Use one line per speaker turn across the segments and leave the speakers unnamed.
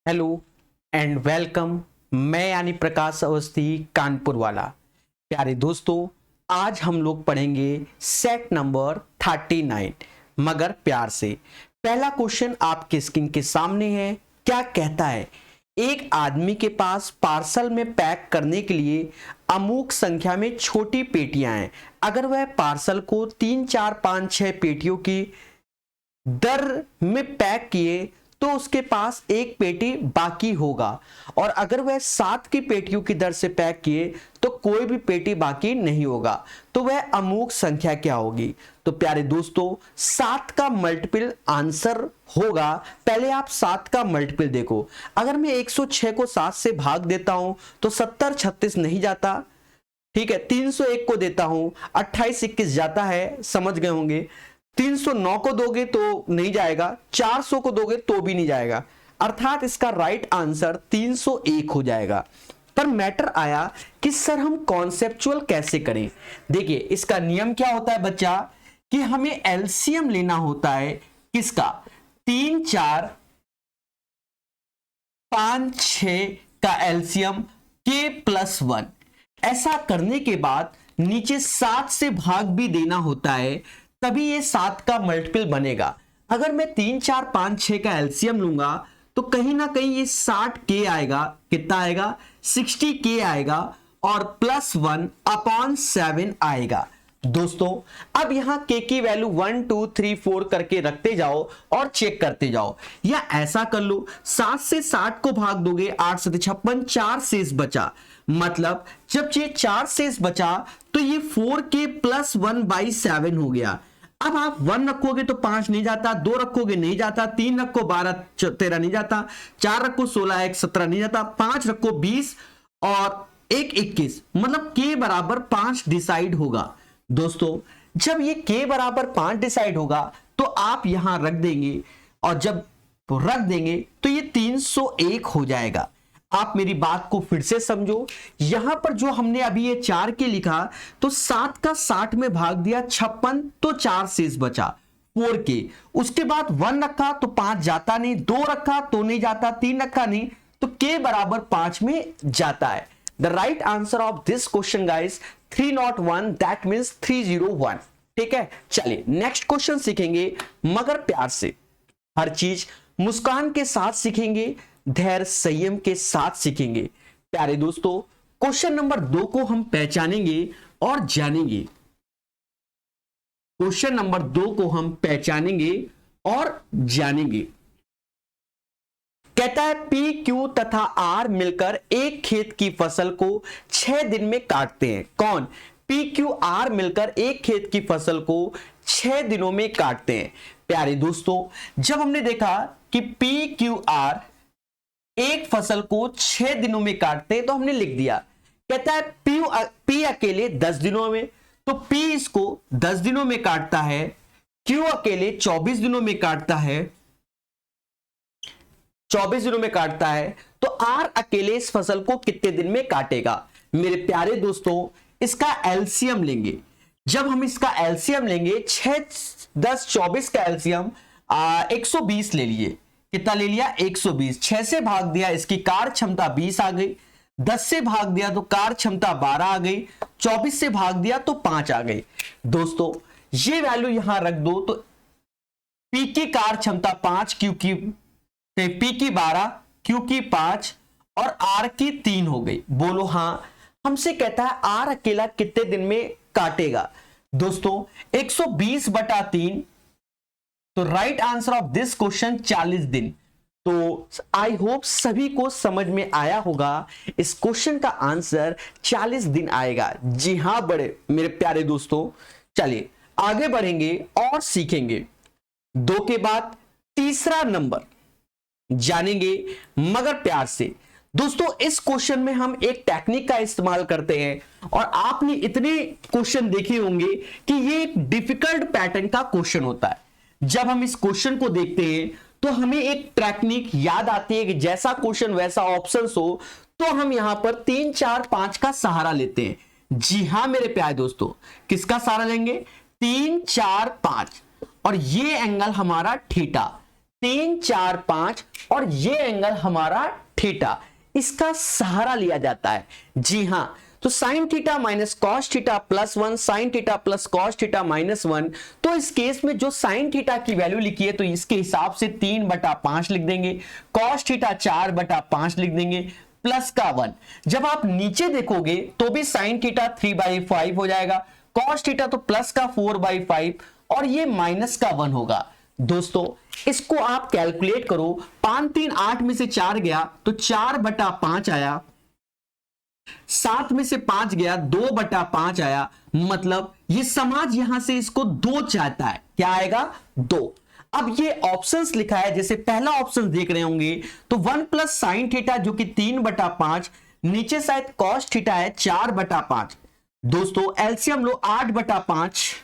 Hello and welcome. मैं यानी प्रकाश अवस्थी कानपुर वाला। प्यारे दोस्तों, आज हम लोग पढ़ेंगे सेट नंबर 39 मगर प्यार से। पहला क्वेश्चन आपके स्क्रीन के सामने है। क्या कहता है? एक आदमी के पास पार्सल में पैक करने के लिए अमुक संख्या में छोटी पेटियां हैं। अगर वह पार्सल को 3, 4, 5, 6 पेटियों की दर में पैक किए तो उसके पास एक पेटी बाकी होगा, और अगर वह 7 की पेटियों की दर से पैक किए तो कोई भी पेटी बाकी नहीं होगा। तो वह अमूक संख्या क्या होगी? तो प्यारे दोस्तों, 7 का मल्टीपल आंसर होगा। पहले आप 7 का मल्टीपल देखो। अगर मैं 106 को 7 से भाग देता हूं तो 70 36 नहीं जाता, ठीक है। 301 को देता हूं 28 21 जाता है, समझ गए होंगे। 309 को दोगे तो नहीं जाएगा, 400 को दोगे तो भी नहीं जाएगा, अर्थात इसका राइट आंसर 301 हो जाएगा। पर मैटर आया कि सर हम कॉन्सेप्चुअल कैसे करें। देखिए, इसका नियम क्या होता है बच्चा, कि हमें एलसीएम लेना होता है। किसका? 3, 4, 5, 6 का एलसीएम k+1। ऐसा करने के बाद नीचे 7 से भाग भी देना होता है, तभी ये 7 का मल्टीपल बनेगा। अगर मैं 3, 4, 5, 6 का एलसीएम लूंगा तो कहीं ना कहीं ये 60k आएगा। कितना आएगा? 60k आएगा, और +1/7 आएगा। दोस्तों, अब यहां k की वैल्यू 1 2 3 4 करके रखते जाओ और चेक करते जाओ, या ऐसा कर लो 7 से 60 को भाग दोगे, 8 7 56, 4 शेष बचा। मतलब जब ये 4 शेष बचा तो ये 4k+1/7 हो गया। अब आप 1 रखोगे तो 5 नहीं जाता, 2 रखोगे नहीं जाता, 3 रखो 12 13 नहीं जाता, 4 रखो 16 1 17 नहीं जाता, 5 रखो 20 और 1 21, मतलब k बराबर 5 डिसाइड होगा। दोस्तों, जब ये k बराबर 5 डिसाइड होगा तो आप यहां रख देंगे, और जब रख देंगे तो ये 301 हो जाएगा। आप मेरी बात को फिर से समझो। यहां पर जो हमने अभी ये 4 के लिखा, तो 7 का 60 में भाग दिया 56, तो 4 शेष बचा 4k। उसके बाद 1 रखा तो 5 जाता नहीं, 2 रखा तो नहीं जाता, 3 रखा नहीं, तो k बराबर 5 में जाता है। The right answer of this question guys 301, that means 301। ठीक है, चलिए नेक्स्ट क्वेश्चन सीखेंगे मगर प्यार से। हर चीज मुस्कान के साथ सीखेंगे, धैर्य संयम के साथ सीखेंगे। प्यारे दोस्तों, क्वेश्चन नंबर 2 को हम पहचानेंगे और जानेंगे। क्वेश्चन नंबर 2 को हम पहचानेंगे और जानेंगे। कहता है पी क्यू तथा आर मिलकर एक खेत की फसल को 6 दिन में काटते हैं। कौन? पी क्यू आर मिलकर एक खेत की फसल को 6 दिनों में काटते हैं। प्यारे दोस्तों, जब हमने देखा कि पी क्यू आर एक फसल को 6 दिनों में काटते हैं तो हमने लिख दिया। कहता है पी अकेले 10 दिनों में, तो पी इसको 10 दिनों में काटता है, क्यू अकेले 24 दिनों में काटता है, 24 दिनों में काटता है, तो आर अकेले इस फसल को कितने दिन में काटेगा? मेरे प्यारे दोस्तों, इसका एलसीएम लेंगे। जब हम इसका एलसीएम लेंगे, 6 10 24 का एलसीएम 120 ले लिए। कितना ले लिया? 120। 6 से भाग दिया, इसकी कार्य क्षमता 20 आ गई। 10 से भाग दिया तो कार्य क्षमता 12 आ गई। 24 से भाग दिया तो 5 आ गई। दोस्तों, ये वैल्यू यहां रख दो तो पी की कार्य क्षमता 5, क्यू की पी की 12, क्यू की 5 और आर की 3 हो गई। बोलो हां। हमसे कहता है आर अकेला कितने दिन में काटेगा? दोस्तों, 120/3, तो right answer of this question 40 दिन। तो आई होप सभी को समझ में आया होगा, इस क्वेश्चन का आंसर 40 दिन आएगा। जी हां बड़े मेरे प्यारे दोस्तों, चलिए आगे बढ़ेंगे और सीखेंगे। 2 के बाद तीसरा नंबर जानेंगे मगर प्यार से। दोस्तों, इस क्वेश्चन में हम एक टेक्निक का इस्तेमाल करते हैं, और आपने इतने क्वेश्चन देखे होंगे कि ये एक डिफिकल्ट पैटर्न का क्वेश्चन होता है। जब हम इस क्वेश्चन को देखते हैं तो हमें एक टेक्निक याद आती है कि जैसा क्वेश्चन वैसा ऑप्शंस हो, तो हम यहां पर 3 4 5 का सहारा लेते हैं। जी हां मेरे प्यारे दोस्तों, किसका सहारा लेंगे? 3 4 5, और ये एंगल हमारा थीटा। 3 4 5 और ये एंगल हमारा थीटा, इसका सहारा लिया जाता है। जी हां, तो sine theta minus cos theta plus 1, sine theta plus cos theta minus 1। तो इस केस में जो साइन थीटा की वैल्यू लिखी है तो इसके हिसाब से 3/5 लिख देंगे, कॉस थीटा 4/5 लिख देंगे, प्लस का 1। जब आप नीचे देखोगे तो भी साइन थीटा 3/5 हो जाएगा, कॉस थीटा तो प्लस का 4/5 और ये माइनस का 1 होगा। दोस्तों इसको आप कैलकुलेट करो, 5 3 8 में से 4 गया तो 4/5 आया, 7 में से 5 गया 2/5 आया, मतलब ये समाज यहां से इसको 2 चाहता है, क्या आएगा 2। अब ये ऑप्शंस लिखा है, जैसे पहला ऑप्शन देख रहे होंगे तो 1 प्लस साइन थीटा जो कि 3/5, नीचे शायद कॉस थीटा है 4/5। दोस्तों एलसीएम लो 8/5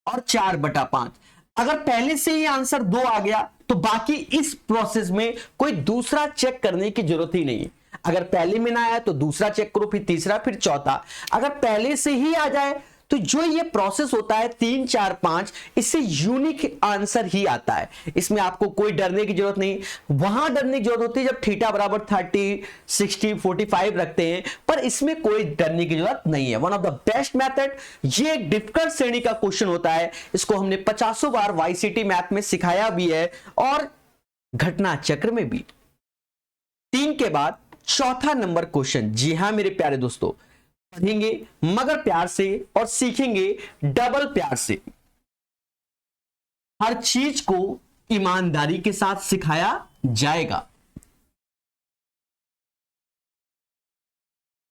और 4/5। अगर पहले से ही आंसर 2 आ गया तो बाकी इस प्रोसेस में कोई दूसरा चेक करने की जरूरत ही नहीं है। अगर पहले में ना आया तो दूसरा चेक करो, फिर तीसरा, फिर चौथा। अगर पहले से ही आ जाए तो जो ये प्रोसेस होता है 3 4 5, इससे यूनिक आंसर ही आता है। इसमें आपको कोई डरने की जरूरत नहीं। वहां डरने की जरूरत होती है जब थीटा बराबर 30 60 45 रखते हैं, पर इसमें कोई डरने की जरूरत नहीं है। One of the best method. ये एक डिफिकल्ट श्रेणी का क्वेश्चन होता है, इसको हमने 50 बार वाईसीटी मैथ में सिखाया भी है और घटना चक्र में भी। 3 के बाद चौथा नंबर क्वेश्चन। जी हां मेरे प्यारे दोस्तों, पढ़ेंगे मगर प्यार से और सीखेंगे डबल प्यार से। हर चीज को ईमानदारी के साथ सिखाया जाएगा।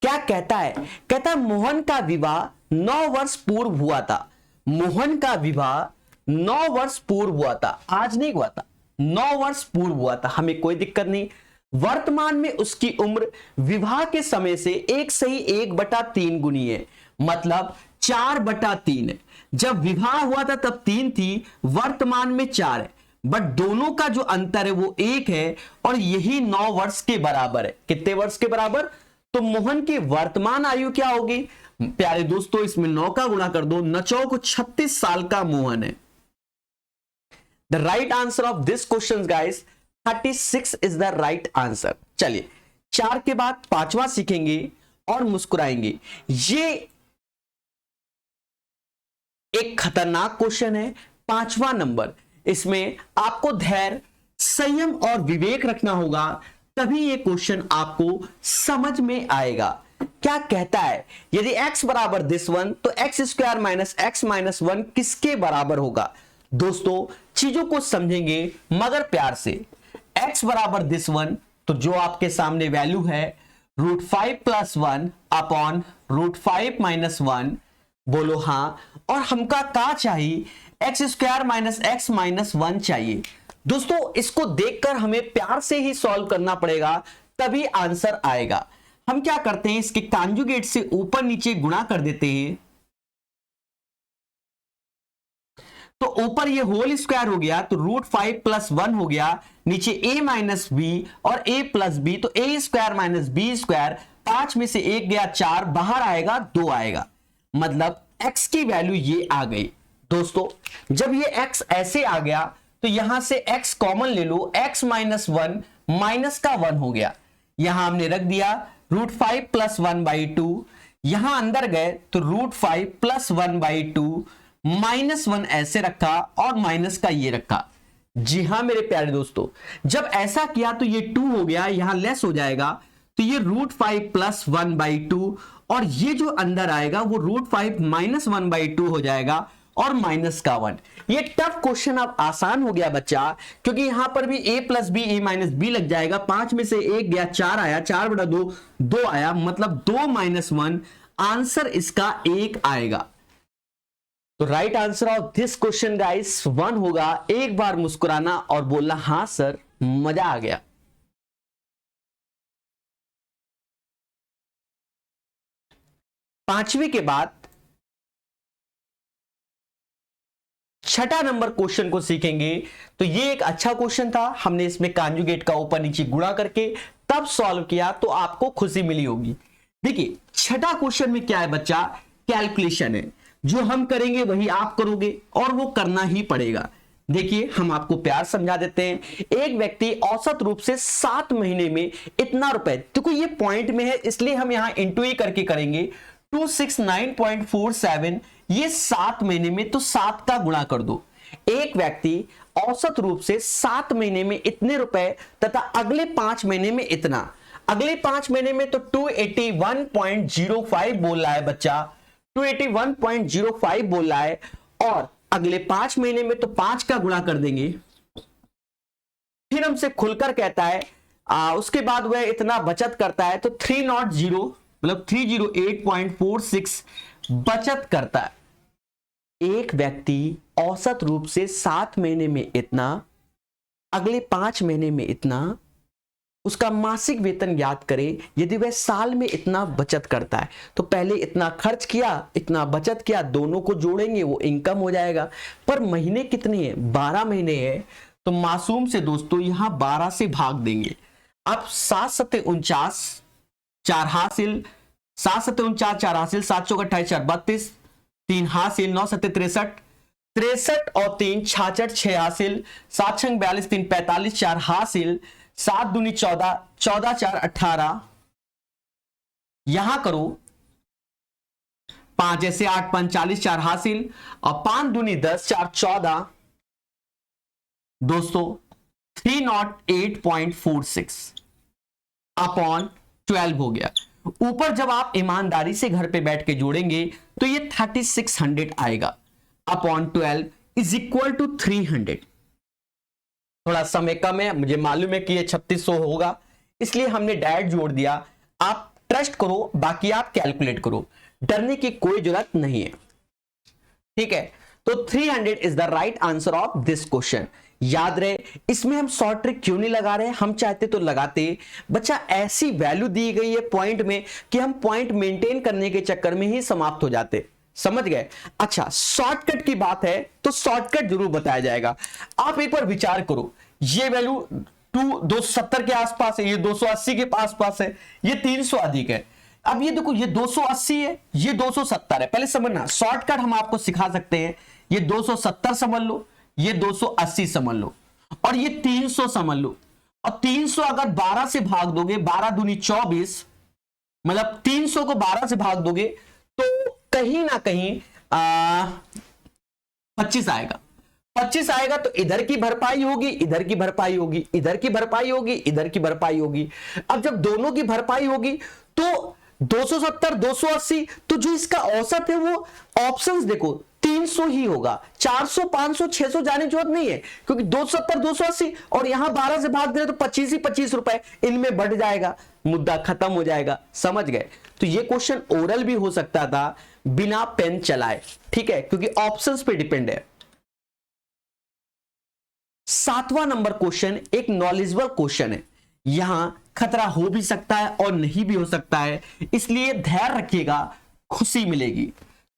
क्या कहता है? कहता है मोहन का विवाह 9 वर्ष पूर्व हुआ था। मोहन का विवाह 9 वर्ष पूर्व हुआ था, आज नहीं हुआ था, 9 वर्ष पूर्व हुआ था। हमें कोई दिक्कत नहीं। वर्तमान में उसकी उम्र विवाह के समय से 1 से ही 1/3 गुनी है, मतलब 4/3 है। जब विवाह हुआ था तब 3 थी, वर्तमान में 4 है, बट दोनों का जो अंतर है वो 1 है और यही 9 वर्ष के बराबर है। कितने वर्ष के बराबर? तो मोहन की वर्तमान आयु क्या होगी प्यारे दोस्तों? इसमें 9 का गुणा कर दो, 9 को 36 साल का मोहन है। The right answer of this question guys 36 is the right answer. चलिए 4 के बाद 5वां सीखेंगे और मुस्कुराएंगे। ये एक खतरनाक क्वेश्चन है, 5वां नंबर। इसमें आपको धैर्य, संयम और विवेक रखना होगा, तभी ये क्वेश्चन आपको समझ में आएगा। क्या कहता है? यदि x बराबर दिस वन तो x² माइनस x माइनस 1 किसके बराबर होगा? दोस्तों चीजों को समझेंगे मगर प्यार से। x बराबर दिस वन, तो जो आपके सामने वैल्यू है √5 + 1 अपॉन √5 - 1, बोलो हां। और हमका क्या चाहिए? x² माइनस x माइनस 1 चाहिए। दोस्तों इसको देखकर हमें प्यार से ही सॉल्व करना पड़ेगा, तभी आंसर आएगा। हम क्या करते हैं, इसके कॉन्जुगेट से ऊपर नीचे गुणा कर देते हैं, तो ऊपर ये होल स्क्वायर हो गया तो √5 + 1 हो गया, नीचे a माइनस बी और a प्लस बी, तो a² माइनस b², 5 में से 1 गया 4, बाहर आएगा 2 आएगा, मतलब x की वैल्यू ये आ गई। दोस्तों जब ये x ऐसे आ गया तो यहां से x कॉमन ले लो, x माइनस 1 माइनस का 1 हो गया, यहां हमने रख दिया √5 + 1/2, यहां अंदर गए तो √5 + 1/2 -1 ऐसे रखा और माइनस का ये रखा। जी हां मेरे प्यारे दोस्तों, जब ऐसा किया तो ये 2 हो गया, यहां लेस हो जाएगा, तो ये √5 + 1/2 और ये जो अंदर आएगा वो √5 - 1/2 हो जाएगा और माइनस का 1। ये टफ क्वेश्चन अब आसान हो गया बच्चा, क्योंकि यहां पर भी a + b a - b लग जाएगा। 5 में से 1 गया 4 आया, 4/2 2 आया, मतलब 2 - 1, आंसर इसका 1 आएगा। तो right answer of this question guys 1 होगा। एक बार मुस्कुराना और बोलना हां सर मजा आ गया। पांचवी के बाद छठा नंबर क्वेश्चन को सीखेंगे। तो ये एक अच्छा क्वेश्चन था, हमने इसमें कॉन्जुगेट का ऊपर नीचे गुणा करके तब सॉल्व किया, तो आपको खुशी मिली होगी। देखिए छठा क्वेश्चन में क्या है बच्चा, कैलकुलेशन है, जो हम करेंगे वही आप करोगे और वो करना ही पड़ेगा। देखिए हम आपको प्यार समझा देते हैं। एक व्यक्ति औसत रूप से 7 महीने में इतना रुपए, देखो ये पॉइंट में है इसलिए हम यहां इंटू ही करके करेंगे। 269.47 ये 7 महीने में, तो 7 का गुणा कर दो। एक व्यक्ति औसत रूप से 7 महीने में इतने रुपए तथा अगले 5 महीने में इतना, अगले 5 महीने में तो 281.05 बोल रहा है बच्चा, 281.05 बोल रहा है, और अगले 5 महीने में तो 5 का गुणा कर देंगे। फिर हमसे खुलकर कहता है उसके बाद वह इतना बचत करता है, तो 300 मतलब 308.46 बचत करता है। एक व्यक्ति औसत रूप से 7 महीने में इतना, अगले 5 महीने में इतना, उसका मासिक वेतन ज्ञात करें। यदि वह साल में इतना बचत करता है तो पहले इतना खर्च किया, इतना बचत किया, दोनों को जोड़ेंगे वो इनकम हो जाएगा। पर महीने कितने हैं? 12 महीने हैं, तो मासूम से दोस्तों यहां 12 से भाग देंगे। अब 7 सत्ते 49 4 हासिल, 7 सत्ते 49 4 हासिल, 7 चौक 28 4 32, 3 हासिल, 9 सत्ते 63 63 और 3 66 6 हासिल, 7 छंग 42 3 45 4 हासिल, 7 दूनी 14 14 4 18, यहां करो 5 ऐसे 8 45 4 हासिल, और 5 दूनी 10 4 14 दोस्तों 308.46 अपॉन 12 हो गया। ऊपर जब आप ईमानदारी से घर पे बैठ के जोड़ेंगे तो ये 3600 आएगा, अपॉन 12 इज इक्वल टू 300। थोड़ा समय कम है, मुझे मालूम है कि ये 3600 होगा, इसलिए हमने डायरेक्ट जोड़ दिया। आप ट्रस्ट करो, बाकी आप कैलकुलेट करो, डरने की कोई जरूरत नहीं है, ठीक है। तो 300 is the right answer of this question. याद रहे, इसमें हम शॉर्ट ट्रिक क्यों नहीं लगा रहे, हम चाहते तो लगाते। बच्चा ऐसी वैल्यू दी गई है पॉइंट में कि हम पॉइंट मेंटेन करने के चक्कर में ही समाप्त हो जाते, समझ गए। अच्छा, शॉर्टकट की बात है तो शॉर्टकट जरूर बताया जाएगा। आप एक बार विचार करो, ये वैल्यू 270 के आसपास है, ये 280 के आसपास है, ये 300 अधिक है। अब ये देखो, ये 280 है, ये 270 है। पहले समझना, शॉर्टकट हम आपको सिखा सकते हैं। ये 270 समझ लो, ये 280 समझ लो, और ये 300 समझ लो। और 300 अगर 12 से भाग दोगे, 12 दूनी 24, मतलब 300 को 12 से भाग दोगे तो कहीं ना कहीं 25 आएगा। 25 आएगा तो इधर की भरपाई होगी, इधर की भरपाई होगी, इधर की भरपाई होगी, इधर की भरपाई होगी। अब जब दोनों की भरपाई होगी तो 270 280, तो जो इसका औसत है वो ऑप्शंस देखो 300 ही होगा। 400 500 600 जाने की जरूरत नहीं है, क्योंकि 270 280 और यहां 12 से भाग दे तो 25 ही 25 रुपए इनमें बढ़ जाएगा, मुद्दा खत्म हो जाएगा, समझ गए। तो ये क्वेश्चन ओरल भी हो सकता था बिना पेन चलाए, ठीक है, क्योंकि ऑप्शंस पे डिपेंड है। 7वां नंबर क्वेश्चन एक नॉलेजेबल क्वेश्चन है। यहां खतरा हो भी सकता है और नहीं भी हो सकता है, इसलिए धैर्य रखिएगा, खुशी मिलेगी।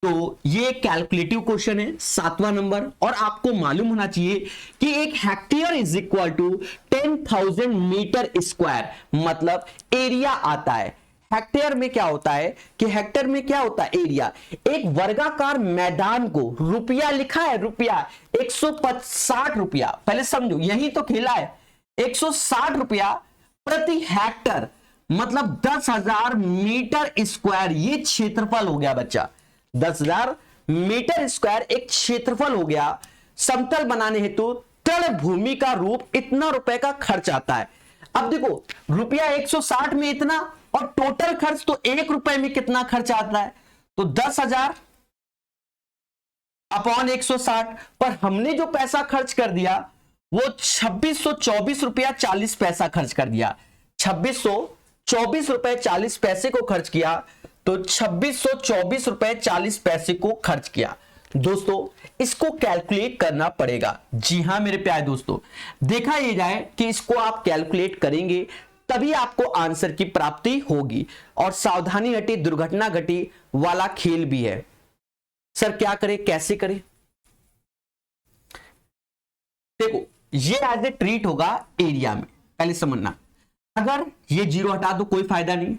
तो ये कैलकुलेटिव क्वेश्चन है 7वां नंबर, और आपको मालूम होना चाहिए कि एक hectare is equal to 10,000 metre square, मतलब एरिया आता है। हेक्टेयर में क्या होता है कि हेक्टेयर में क्या होता है, एरिया। एक वर्गाकार मैदान को रुपया लिखा है, रुपया 160 रुपया, पहले समझो यही तो खेला है। 160 रुपया प्रति हेक्टर, मतलब 10,000 मीटर स्क्वायर, ये क्षेत्रफल हो गया बच्चा। 10,000 मीटर स्क्वायर एक क्षेत्रफल हो गया। समतल बनाने हेतु तृण भूमि का रूप इतना रुपए का खर्च आता है। अब देखो, रुपया 160 में इतना, और टोटल खर्च तो 1 रुपए में कितना खर्च आता है, तो 10,000 अपॉन 160, पर हमने जो पैसा खर्च कर दिया वो 2624 रुपया 40 पैसा खर्च कर दिया। 2624 रुपए 40 पैसे को खर्च किया, तो 2624 रुपए 40 पैसे को खर्च किया। दोस्तों इसको कैलकुलेट करना पड़ेगा। जी हां मेरे प्यारे दोस्तों, देखा ये जाए कि इसको आप कैलकुलेट करेंगे तभी आपको आंसर की प्राप्ति होगी। और सावधानी घटी दुर्घटना घटी वाला खेल भी है। सर क्या करें, कैसे करें? देखो, ये एज ए ट्रीट होगा एरिया में, पहले समझना। अगर ये जीरो हटा दो कोई फायदा नहीं,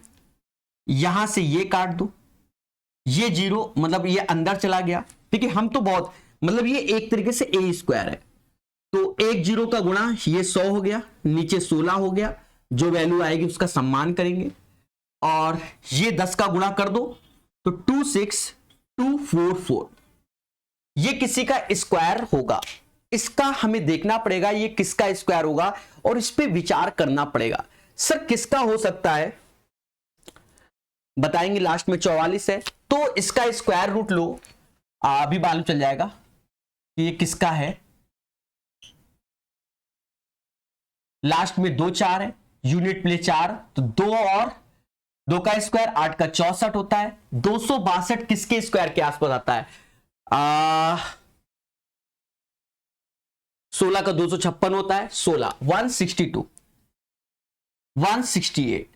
यहां से ये काट दो, ये जीरो मतलब ये अंदर चला गया, ठीक है। हम तो बहुत मतलब ये एक तरीके से ए स्क्वायर है, तो एक जीरो का गुणा ये 100 हो गया, नीचे 16 हो गया, जो वैल्यू आएगी उसका सम्मान करेंगे, और ये 10 का गुणा कर दो तो 26244, ये किसी का स्क्वायर होगा। इसका हमें देखना पड़ेगा ये किसका स्क्वायर होगा और इस पे विचार करना पड़ेगा। सर किसका हो सकता है बताएंगे, लास्ट में 44 है तो इसका स्क्वायर रूट लो, अभी मालूम चल जाएगा कि ये किसका है। लास्ट में 2 4 है, यूनिट प्ले 4, तो 2 और 2 का स्क्वायर 8 का 64 होता है। 262 किसके स्क्वायर के आसपास आता है? 16 का 256 होता है, 16 162 168।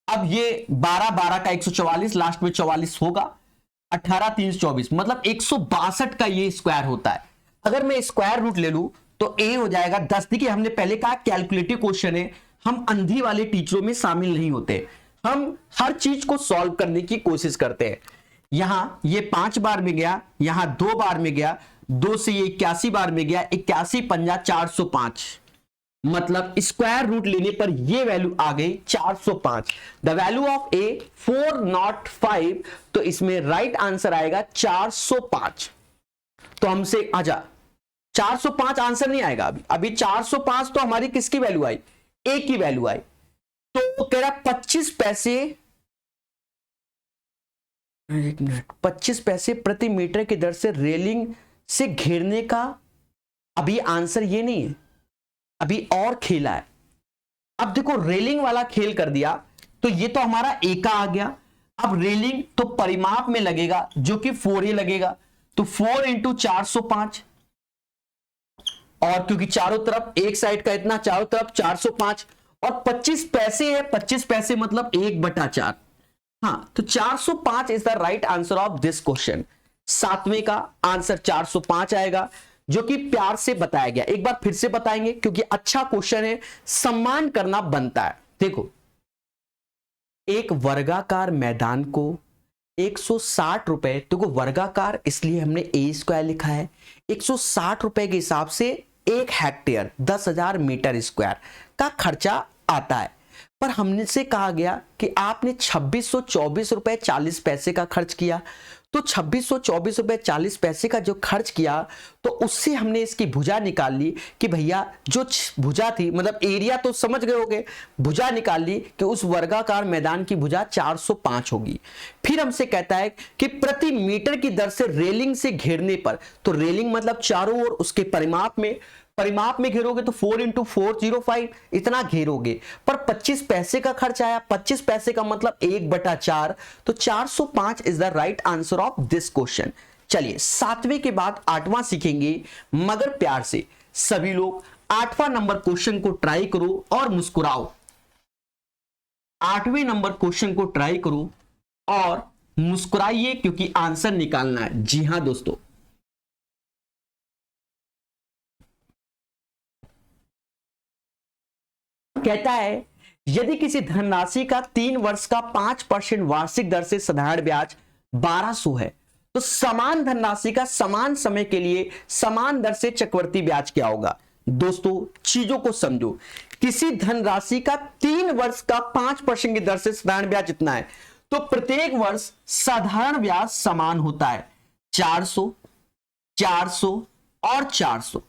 अब ये 12 12 का 144, लास्ट में 44 होगा, 18 324, मतलब 162 का ये स्क्वायर होता है। अगर मैं स्क्वायर रूट ले लूं तो ए हो जाएगा 10। देखिए हमने पहले कहा कैलकुलेटिव क्वेश्चन है, हम अंधी वाले टीचरों में शामिल नहीं होते, हम हर चीज को सॉल्व करने की कोशिश करते हैं। यहां ये 5 बार में गया, यहां 2 बार में गया, 2 से ये 81 बार में गया, 81 पंजा 405, मतलब स्क्वायर रूट लेने पर ये वैल्यू आ गई 405। द वैल्यू ऑफ ए 405, तो इसमें राइट आंसर आएगा 405। तो हमसे आजा 405 आंसर नहीं आएगा, अभी 405 तो हमारी किसकी वैल्यू आई? ए की वैल्यू आई। तो कह रहा 25 पैसे, एक मिनट, 25 पैसे प्रति मीटर की दर से रेलिंग से घेरने का, अभी आंसर ये नहीं है, अभी और खेला है। अब देखो रेलिंग वाला खेल कर दिया तो ये तो हमारा ए का आ गया। अब रेलिंग तो परिमाप में लगेगा जो कि 4 ही लगेगा, तो 4 इंटू 405, और क्योंकि चारों तरफ एक साइड का इतना, चारों तरफ 405, और 25 पैसे है, 25 पैसे मतलब 1/4। हाँ, तो 405 is the right answer of this question. 7वें का आंसर 405 आएगा, जो कि प्यार से बताया गया। एक बार फिर से बताएंगे क्योंकि अच्छा क्वेश्चन है, सम्मान करना बनता है। देखो, एक वर्गाकार मैदान को 160 रुपए, देखो वर्गाकार इसलिए हमने ए स्क्वायर लिखा है, 160 रुपए के हिसाब से 1 हेक्टेयर 10,000 मीटर स्क्वायर का खर्चा आता है। पर हमने से कहा गया कि आपने 2624 रुपए 40 पैसे का खर्च किया, तो 2624 रुपए 40 पैसे का जो खर्च किया, तो उससे हमने इसकी भुजा निकाल ली कि भैया जो भुजा थी, मतलब एरिया तो समझ गए होगे, भुजा निकाल ली कि उस वर्गाकार मैदान की भुजा 405 होगी। फिर हमसे कहता है कि प्रति मीटर की दर से रेलिंग से घेरने पर, तो रेलिंग मतलब चारों ओर उसके परिमाप में घेरोगे तो 4 इंटू 405 इतना घेरोगे, पर 25 पैसे का खर्च आया, 25 पैसे का मतलब 1/4, तो 405 is the right answer of this question. चलिए 7वें के बाद 8वां सीखेंगे, मगर प्यार से। सभी लोग 8वां नंबर क्वेश्चन को ट्राई करो और मुस्कुराओ। 8वें नंबर क्वेश्चन को ट्राई करो और मुस्कुराइए क्योंकि आंसर निकालना है। जी हां दोस्तों, कहता है यदि किसी धनराशि का 3 वर्ष का 5% वार्षिक दर से साधारण ब्याज 1200 है, तो समान धनराशि का समान समय के लिए समान दर से चक्रवृद्धि ब्याज क्या होगा? दोस्तों चीजों को समझो, किसी धनराशि का 3 वर्ष का 5% की दर से साधारण ब्याज इतना है, तो प्रत्येक वर्ष साधारण ब्याज समान होता है 400, 400 और 400।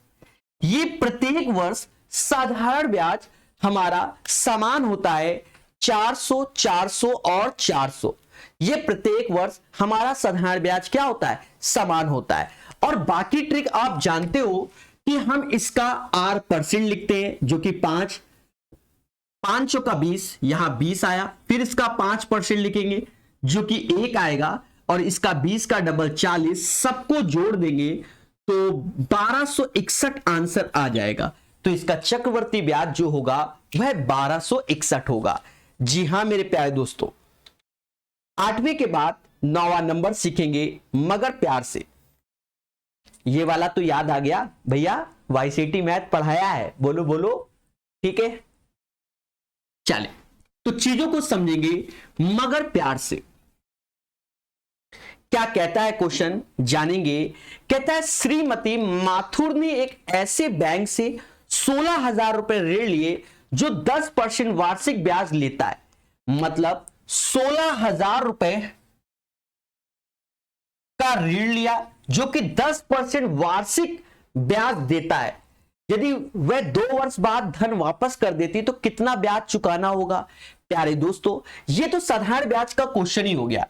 ये प्रत्येक वर्ष साधारण ब्याज हमारा समान होता है 400, 400 और 400। ये प्रत्येक वर्ष हमारा साधारण ब्याज क्या होता है? समान होता है। और बाकी ट्रिक आप जानते हो कि हम इसका R% लिखते हैं, जो कि 5 5 का 20, यहां 20 आया, फिर इसका 5% लिखेंगे जो कि 1 आएगा, और इसका 20 का डबल 40, सबको जोड़ देंगे तो 1261 आंसर आ जाएगा। तो इसका चक्रवर्ती ब्याज जो होगा वह 1261 होगा। जी हां मेरे प्यारे दोस्तों, 8वें के बाद 9वां नंबर सीखेंगे, मगर प्यार से। ये वाला तो याद आ गया भैया, वाईसीटी मैथ पढ़ाया है, बोलो बोलो, ठीक है। चले तो चीजों को समझेंगे मगर प्यार से। क्या कहता है क्वेश्चन जानेंगे। कहता है श्रीमती माथुर ने एक ऐसे बैंक से 16,000 रुपए ऋण लिए जो 10% वार्षिक ब्याज लेता है। मतलब 16,000 रुपए का ऋण लिया जो कि 10% वार्षिक ब्याज देता है। यदि वह 2 वर्ष बाद धन वापस कर देती तो कितना ब्याज चुकाना होगा। प्यारे दोस्तों, ये तो साधारण ब्याज का क्वेश्चन ही हो गया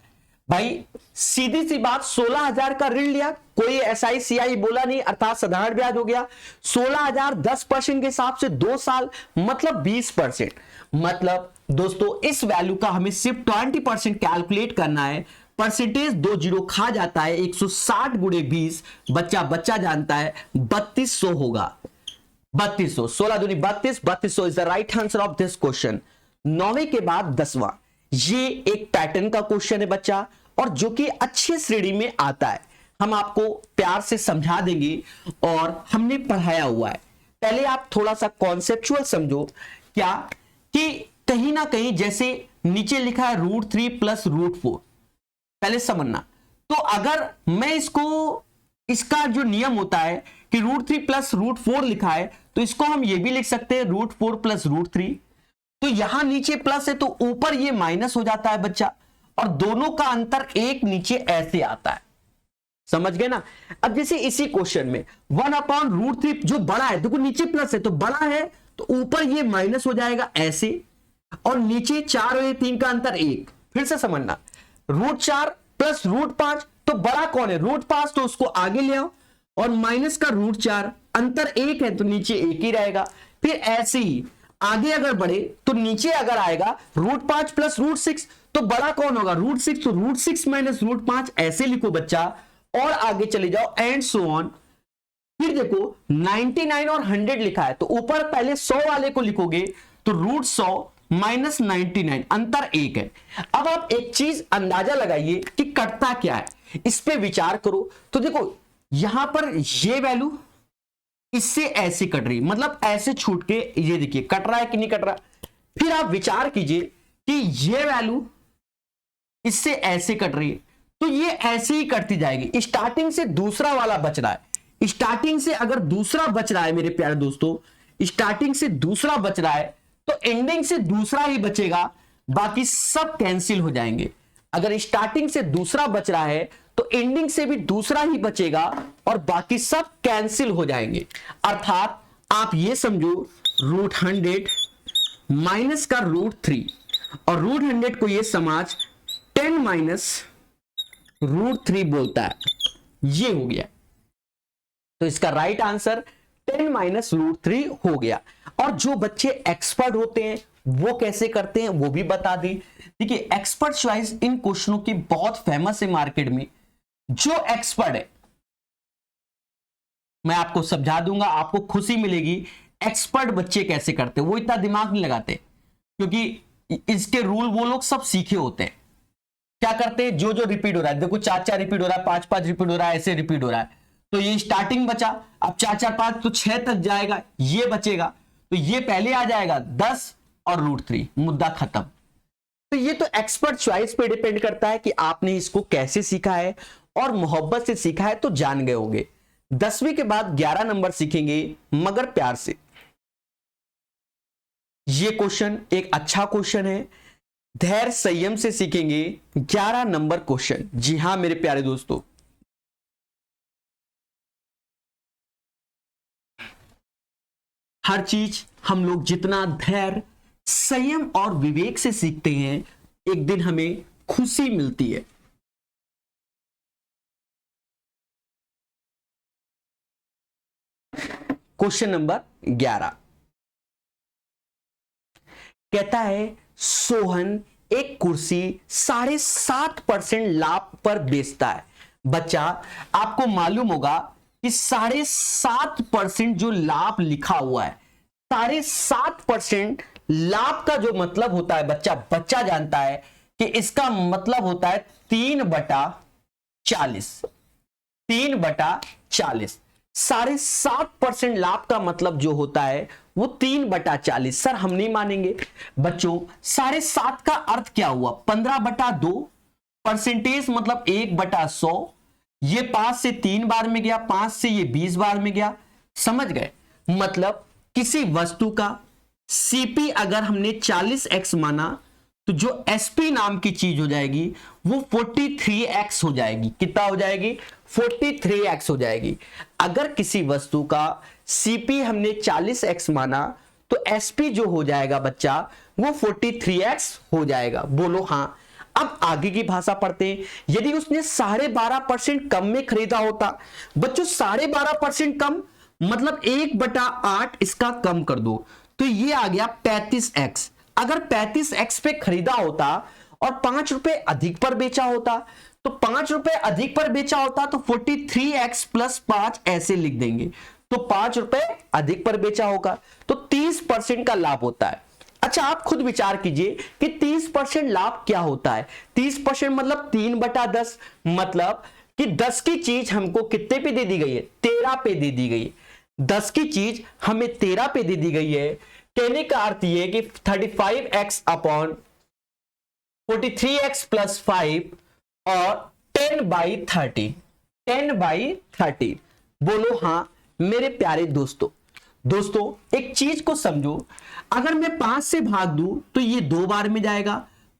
भाई। सीधी सी बात, 16,000 का ऋण लिया, कोई SICI बोला नहीं, अर्थात साधारण ब्याज हो गया। 16,000 10% के हिसाब से 2 साल मतलब 20%। मतलब दोस्तों इस वैल्यू का हमें सिर्फ 20% कैलकुलेट करना है। परसेंटेज 2 जीरो खा जाता है, 160 गुणे 20 बच्चा जानता है 3200 होगा। 3200, 16 दूनी 32, 3200 is the right answer of this question. 9वें के बाद 10वां, ये एक पैटर्न का क्वेश्चन है बच्चा, और जो कि अच्छी श्रेणी में आता है। हम आपको प्यार से समझा देंगे और हमने पढ़ाया हुआ है। पहले आप थोड़ा सा कॉन्सेप्चुअल समझो, क्या कि कहीं ना कहीं जैसे नीचे लिखा है √3 + √4, पहले समझना। तो अगर मैं इसका जो नियम होता है कि √3 + √4 लिखा है, तो इसको हम ये भी लिख सकते हैं √4 + √3। तो यहां नीचे प्लस है तो ऊपर ये माइनस हो जाता है बच्चा, और दोनों का अंतर 1 नीचे ऐसे आता है। समझ गए ना। अब जैसे इसी क्वेश्चन में 1/√3 जो बड़ा है, देखो नीचे प्लस है तो बड़ा है, तो ऊपर ये माइनस हो जाएगा ऐसे, और नीचे 4 और 3 का अंतर 1। फिर से समझना, √4 + √5, तो बड़ा कौन है √5, तो उसको आगे ले आओ, और माइनस का √4, अंतर 1 है तो नीचे 1 ही रहेगा। फिर ऐसे ही आगे अगर बढ़े तो नीचे अगर आएगा √5 + √6, तो बड़ा कौन होगा √6, तो √6 - √5 ऐसे लिखो बच्चा, और आगे चले जाओ एंड सो ऑन। फिर देखो 99 और 100 लिखा है, तो ऊपर पहले 100 वाले को लिखोगे तो √100 - 99, अंतर 1 है। अब आप एक चीज अंदाजा लगाइए कि कटता क्या है, इस पे विचार करो। तो देखो यहां पर ये वैल्यू इससे ऐसे कट रही, मतलब ऐसे छूट के ये देखिए कट रहा है कि नहीं कट रहा। फिर आप विचार कीजिए कि ये वैल्यू इससे ऐसे कट रही है, तो ये ऐसे ही कटती जाएगी। स्टार्टिंग से दूसरा वाला बच रहा है, स्टार्टिंग से अगर दूसरा बच रहा है मेरे प्यारे दोस्तों, स्टार्टिंग से दूसरा बच रहा है, तो एंडिंग से दूसरा ही बचेगा, बाकी सब कैंसिल हो जाएंगे। अगर स्टार्टिंग से दूसरा बच रहा है तो एंडिंग से भी दूसरा ही बचेगा और बाकी सब कैंसिल हो जाएंगे। अर्थात आप ये समझो √100 माइनस का √3, और √100 को ये समाज 10 - √3 बोलता है, ये हो गया। तो इसका राइट आंसर 10 - √3 हो गया। और जो बच्चे एक्सपर्ट होते हैं वो कैसे करते हैं वो भी बता दी। देखिए एक्सपर्ट चॉइस इन क्वेश्चनों की बहुत फेमस है मार्केट में। जो एक्सपर्ट है मैं आपको समझा दूंगा, आपको खुशी मिलेगी। एक्सपर्ट बच्चे कैसे करते हैं, वो इतना दिमाग नहीं लगाते, क्योंकि इसके रूल वो लोग सब सीखे होते हैं। क्या करते हैं, जो जो रिपीट हो रहा है, देखो 4 रिपीट हो रहा है, 5 रिपीट हो रहा है, ऐसे रिपीट हो रहा है, तो ये स्टार्टिंग बचा, अब 4 5 तो 6 तक जाएगा, ये बचेगा, तो ये पहले आ जाएगा 10 और √3, मुद्दा खत्म। तो ये तो एक्सपर्ट चॉइस पे डिपेंड करता है कि आपने इसको कैसे सीखा है, और मोहब्बत से सीखा है तो जान गए होंगे। 10वीं के बाद 11 नंबर सीखेंगे मगर प्यार से। ये क्वेश्चन एक अच्छा क्वेश्चन है, धैर्य संयम से सीखेंगे 11 नंबर क्वेश्चन। जी हां मेरे प्यारे दोस्तों, हर चीज हम लोग जितना धैर्य संयम और विवेक से सीखते हैं, एक दिन हमें खुशी मिलती है। क्वेश्चन नंबर 11 कहता है सोहन एक कुर्सी 7.5% लाभ पर बेचता है। बच्चा आपको मालूम होगा कि 7.5% जो लाभ लिखा हुआ है, 7.5% लाभ का जो मतलब होता है बच्चा जानता है कि इसका मतलब होता है 3/40। 3/40 7.5% लाभ का मतलब जो होता है वो 3/40। सर हम नहीं मानेंगे। बच्चों 7.5 का अर्थ क्या हुआ, 15/2, परसेंटेज मतलब 1/100, ये 5 से 3 बार में गया, 5 से ये 20 बार में गया, समझ गए। मतलब किसी वस्तु का सीपी अगर हमने 40x माना तो जो एसपी नाम की चीज हो जाएगी वो 43x हो जाएगी। कितना हो जाएगी? 43x हो जाएगी। अगर किसी वस्तु का सीपी हमने 40x माना तो एसपी जो हो जाएगा बच्चा वो 43x हो जाएगा। बोलो हाँ। अब आगे की भाषा पढ़ते हैं। यदि उसने 12.5% कम में खरीदा होता, बच्चों 12.5% कम मतलब 1/8 इसका कम कर दो तो ये आ गया 35x। अगर 35x पे खरीदा होता और 5 रुपए अधिक पर बेचा होता तो 5 रुपए अधिक पर बेचा होता तो 43x + 5 ऐसे लिख देंगे, तो 5 रुपए अधिक पर बेचा होगा तो 30% का लाभ होता है। अच्छा आप खुद विचार कीजिए कि 30% लाभ क्या होता है। 30% मतलब 3/10, मतलब कि 10 की चीज हमको कितने पे दे दी गई है? 13 पे दे दी गई है। 10 की चीज हमें 13 पे दे दी गई है। कहने का अर्थ यह कि 35x अपॉन 43x + 5 और 10/30, 10/30। बोलो हाँ मेरे प्यारे दोस्तों। एक चीज को समझो, अगर मैं 5 से भाग दूं तो ये 2 बार में जाएगा,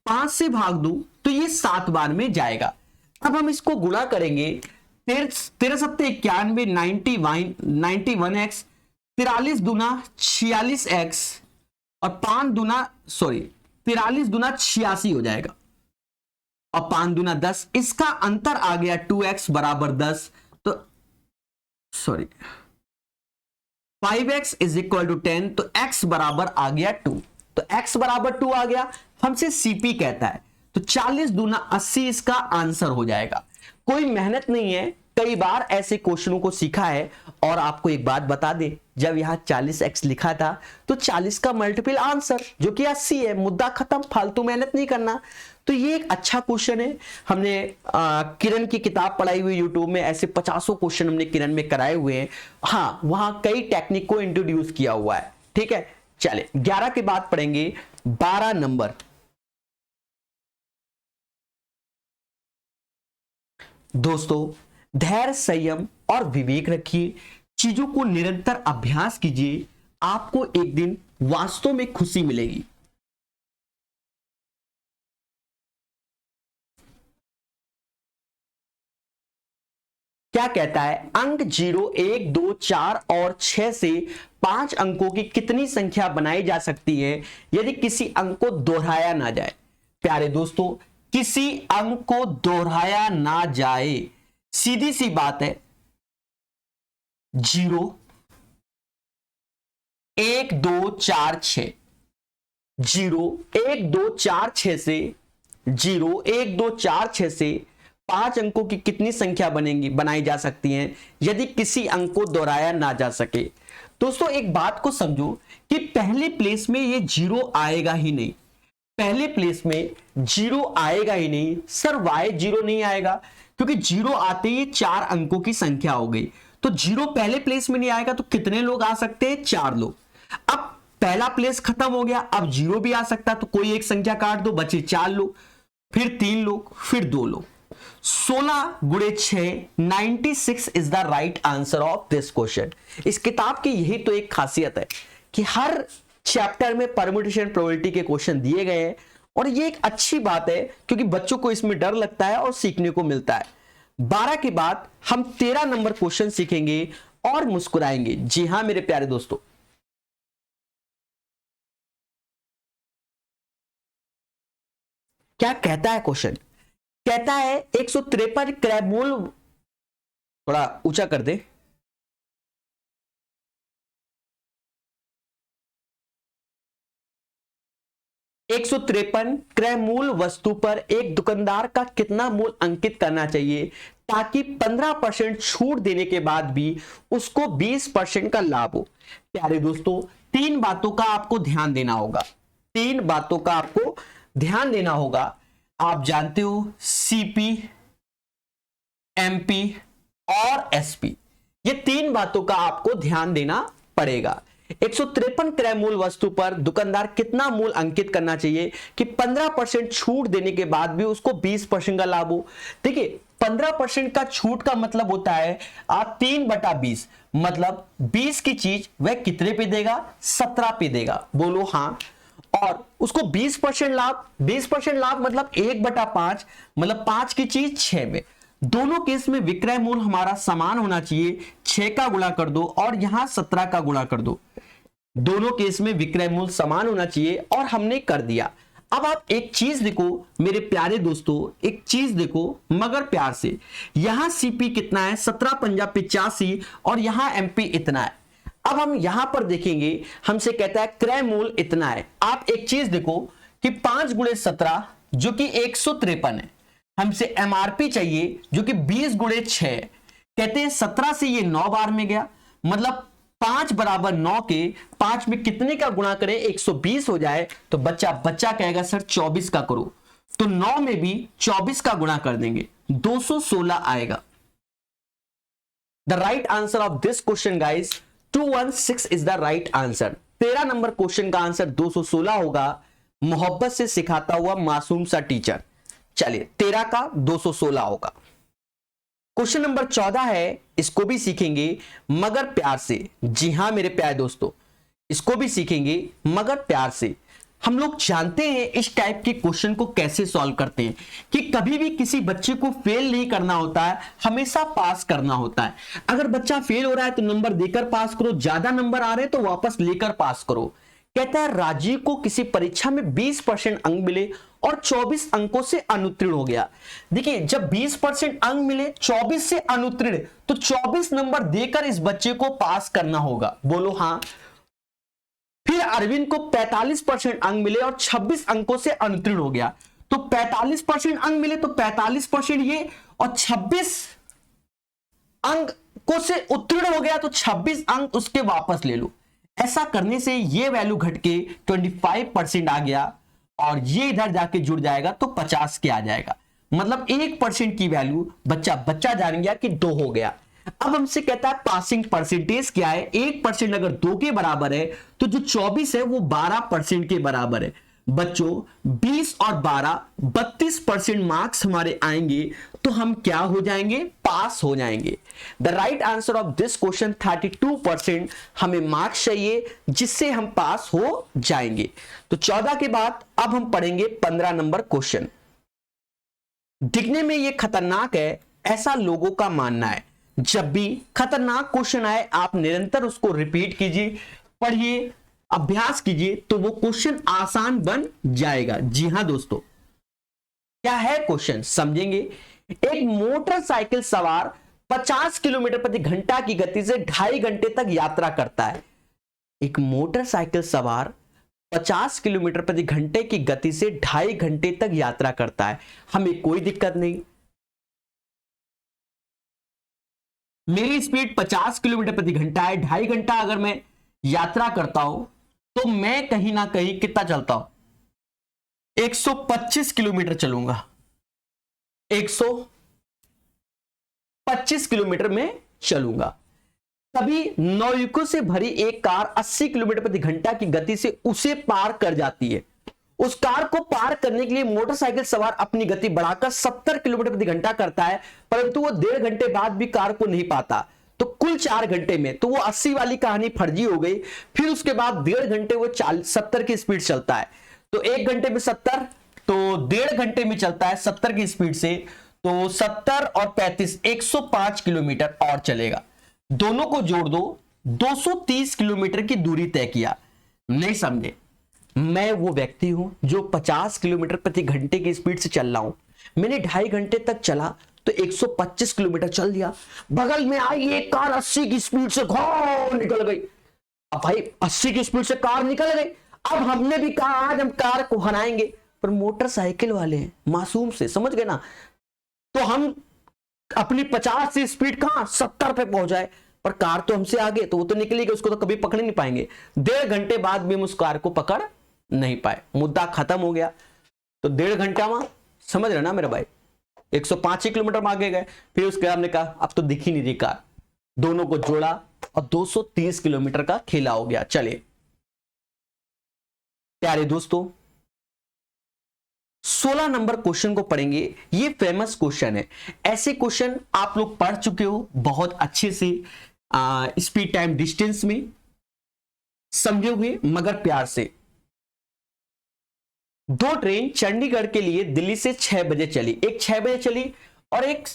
5 से भाग दूं तो ये 7 बार में जाएगा। अब हम इसको गुणा करेंगे, 13 सत्ते 91, 91x, 43 दूना 46x और 5 दूना 43 दूना 86 हो जाएगा और 5 दूना 10। इसका अंतर आ गया 2x बराबर 10, तो 5x = 10, तो x बराबर आ गया 2, तो x बराबर 2 आ गया। हमसे सीपी कहता है तो 40 दूना 80 इसका आंसर हो जाएगा। कोई मेहनत नहीं है, कई बार ऐसे क्वेश्चनों को सीखा है। और आपको एक बात बता दे, जब यहां 40x लिखा था तो 40 का मल्टीपल आंसर जो कि 80 है, मुद्दा खत्म, फालतू मेहनत नहीं करना। तो ये एक अच्छा क्वेश्चन है। हमने किरण की किताब पढ़ाई हुई यूट्यूब में, ऐसे 50 क्वेश्चन हमने किरण में कराए हुए हैं। हाँ वहां कई टेक्निक को इंट्रोड्यूस किया हुआ है। ठीक है, चले 11 के बाद पढ़ेंगे 12 नंबर। दोस्तों धैर्य, संयम और विवेक रखिए, चीजों को निरंतर अभ्यास कीजिए, आपको एक दिन वास्तव में खुशी मिलेगी। क्या कहता है? अंक 0, 1, 2, 4 और 6 से 5 अंकों की कितनी संख्या बनाई जा सकती है यदि किसी अंक को दोहराया ना जाए? प्यारे दोस्तों, किसी अंक को दोहराया ना जाए, सीधी सी बात है 0, 1, 2, 4, 6, 0, 1, 2, 4, 6 से 0, 1, 2, 4, 6 से 5 अंकों की कितनी संख्या बनाई जा सकती है यदि किसी अंक को दोहराया ना जा सके? दोस्तों एक बात को समझो कि पहले प्लेस में ये 0 आएगा ही नहीं, पहले प्लेस में 0 आएगा ही नहीं। सर वाई 0 नहीं आएगा? क्योंकि 0 आते ही 4 अंकों की संख्या हो गई, तो 0 पहले प्लेस में नहीं आएगा तो कितने लोग आ सकते हैं? 4 लोग। अब पहला प्लेस खत्म हो गया, अब 0 भी आ सकता है, तो कोई एक संख्या काट दो, बचे 4 लोग, फिर 3 लोग, फिर 2 लोग। 16 × 6 96 is the right answer of this question. इस किताब की यही तो एक खासियत है कि हर चैप्टर में परम्यूटेशन प्रोबेबिलिटी के क्वेश्चन दिए गए हैं, और ये एक अच्छी बात है क्योंकि बच्चों को इसमें डर लगता है और सीखने को मिलता है। 12 के बाद हम 13 नंबर क्वेश्चन सीखेंगे और मुस्कुराएंगे। जी हां मेरे प्यारे दोस्तों, क्या कहता है क्वेश्चन? कहता है 153 क्रयमूल, थोड़ा ऊंचा कर दे, 153 क्रयमूल वस्तु पर एक दुकानदार का कितना मूल्य अंकित करना चाहिए ताकि 15% छूट देने के बाद भी उसको 20% का लाभ हो? प्यारे दोस्तों 3 बातों का आपको ध्यान देना होगा, 3 बातों का आपको ध्यान देना होगा। आप जानते हो सीपी, एमपी और एसपी, ये 3 बातों का आपको ध्यान देना पड़ेगा। 153 क्रय मूल वस्तु पर दुकानदार कितना मूल अंकित करना चाहिए कि 15% छूट देने के बाद भी उसको 20% का लाभ हो। देखिए 15% का छूट का मतलब होता है आप 3/20, मतलब 20 की चीज वह कितने पे देगा, 17 पे देगा, बोलो हाँ। और उसको 20% लाभ, 20% लाभ मतलब 1/5, मतलब 5 की चीज 6 में। दोनों केस में विक्रय मूल्य हमारा समान होना चाहिए, 6 का गुणा कर दो और यहां 17 का गुणा कर दो। दोनों केस में विक्रय मूल्य समान होना चाहिए और हमने कर दिया। अब आप एक चीज देखो मेरे प्यारे दोस्तों, एक चीज देखो मगर प्यार से, यहां सीपी कितना है 17×85 और यहां एमपी इतना है। अब हम यहां पर देखेंगे, हमसे कहता है क्रय मूल्य इतना है। आप एक चीज देखो कि 5×17 जो कि 153 है, हमसे एमआरपी चाहिए जो कि 20×6, कहते हैं 17 से ये 9 बार में गया, मतलब 5 = 9 के 5 में कितने का गुणा करें 120 हो जाए, तो बच्चा कहेगा सर 24 का करो, तो 9 में भी 24 का गुणा कर देंगे, 216 आएगा। The right answer of this question guys 216 is the right answer. 13 number question का आंसर 216 होगा। मोहब्बत से सिखाता हुआ मासूम सा टीचर। चलिए 13 का 216 होगा। क्वेश्चन नंबर 14 है, इसको भी सीखेंगे मगर प्यार से। जी हां मेरे प्यारे दोस्तों, इसको भी सीखेंगे मगर प्यार से। हम लोग जानते हैं इस टाइप के क्वेश्चन को कैसे सॉल्व करते हैं कि कभी भी किसी बच्चे को फेल नहीं करना होता है, हमेशा पास करना होता है। अगर बच्चा फेल हो रहा है तो नंबर देकर पास करो, ज्यादा नंबर आ रहे हैं तो वापस लेकर पास करो। कहता है राजीव को किसी परीक्षा में 20% अंक मिले और 24 अंकों से अनुत्तीर्ण हो गया। देखिए जब 20% अंक मिले, 24 से अनुत्तीर्ण, तो 24 नंबर देकर इस बच्चे को पास करना होगा, बोलो हाँ। फिर अरविंद को 45% अंक मिले और 26 अंकों से अनुत्तीर्ण हो गया, तो 45% अंक मिले तो 45% ये और 26 अंकों से उत्तीर्ण हो गया तो 26 अंक उसके वापस ले लो। ऐसा करने से ये वैल्यू घट के 25% आ गया और ये इधर जाके जुड़ जाएगा तो 50 के आ जाएगा, मतलब 1% की वैल्यू बच्चा जान गया कि 2 हो गया। अब हमसे कहता है पासिंग परसेंटेज क्या है। 1% अगर 2 के बराबर है तो जो 24 है वो 12% के बराबर है। बच्चों 20 और 12 32% मार्क्स हमारे आएंगे तो हम क्या हो जाएंगे, पास हो जाएंगे। The right answer of this question 32% हमें मार्क्स चाहिए जिससे हम पास हो जाएंगे। तो 14 के बाद अब हम पढ़ेंगे 15 नंबर क्वेश्चन। दिखने में ये खतरनाक है ऐसा लोगों का मानना है। जब भी खतरनाक क्वेश्चन आए आप निरंतर उसको रिपीट कीजिए, पढ़िए, अभ्यास कीजिए तो वो क्वेश्चन आसान बन जाएगा। जी हां दोस्तों, क्या है क्वेश्चन समझेंगे। एक मोटरसाइकिल सवार 50 किलोमीटर प्रति घंटा की गति से 2.5 घंटे तक यात्रा करता है। एक मोटरसाइकिल सवार 50 किलोमीटर प्रति घंटे की गति से 2.5 घंटे तक यात्रा करता है। हमें कोई दिक्कत नहीं, मेरी स्पीड 50 किलोमीटर प्रति घंटा है, 2.5 घंटा अगर मैं यात्रा करता हूं तो मैं कहीं ना कहीं कितना चलता हूं, 125 किलोमीटर चलूंगा, 125 किलोमीटर में चलूंगा। तभी नौयुवकों से भरी एक कार 80 किलोमीटर प्रति घंटा की गति से उसे पार कर जाती है। उस कार को पार करने के लिए मोटरसाइकिल सवार अपनी गति बढ़ाकर 70 किलोमीटर प्रति घंटा करता है, परंतु वो 1.5 घंटे बाद भी कार को नहीं पाता, तो कुल 4 घंटे में तो वो 80 वाली कहानी फर्जी हो गई। फिर उसके बाद 1.5 घंटे वो 70 की स्पीड चलता है, तो 1 घंटे में 70, तो 1.5 घंटे में चलता है 70 की स्पीड से, तो 70 और 35 105 किलोमीटर और चलेगा। दोनों को जोड़ दो, 230 किलोमीटर की दूरी तय किया। नहीं समझे, मैं वो व्यक्ति हूं जो 50 किलोमीटर प्रति घंटे की स्पीड से चल रहा हूं। मैंने 2.5 घंटे तक चला तो 125 किलोमीटर चल दिया। बगल में आई एक कार 80 की स्पीड से घों निकल गई। अब भाई 80 की स्पीड से कार निकल गई, अब हमने भी कहा आज हम कार को हराएंगे, पर मोटरसाइकिल वाले हैं मासूम से, समझ गए ना, तो हम अपनी 50 से स्पीड कहां 70 पे पहुंच जाए, पर कार तो हमसे आगे, तो वो तो निकलेगी, उसको तो कभी पकड़ नहीं पाएंगे। 1.5 घंटे बाद भी हम उस कार को पकड़ नहीं पाए, मुद्दा खत्म हो गया। तो 1.5 घंटा में समझ रहे ना मेरा भाई, 105 किलोमीटर में आगे गए। फिर उसके बाद हमने कहा अब तो दिख ही नहीं रही कार, दोनों को जोड़ा और 230 किलोमीटर का खेला हो गया। चलिए प्यारे दोस्तों 16 नंबर क्वेश्चन को पढ़ेंगे। ये फेमस क्वेश्चन है, ऐसे क्वेश्चन आप लोग पढ़ चुके हो बहुत अच्छे से, स्पीड टाइम डिस्टेंस में समझे हुए मगर प्यार से। दो ट्रेन चंडीगढ़ के लिए दिल्ली से 6 बजे चली, एक 6 बजे चली और एक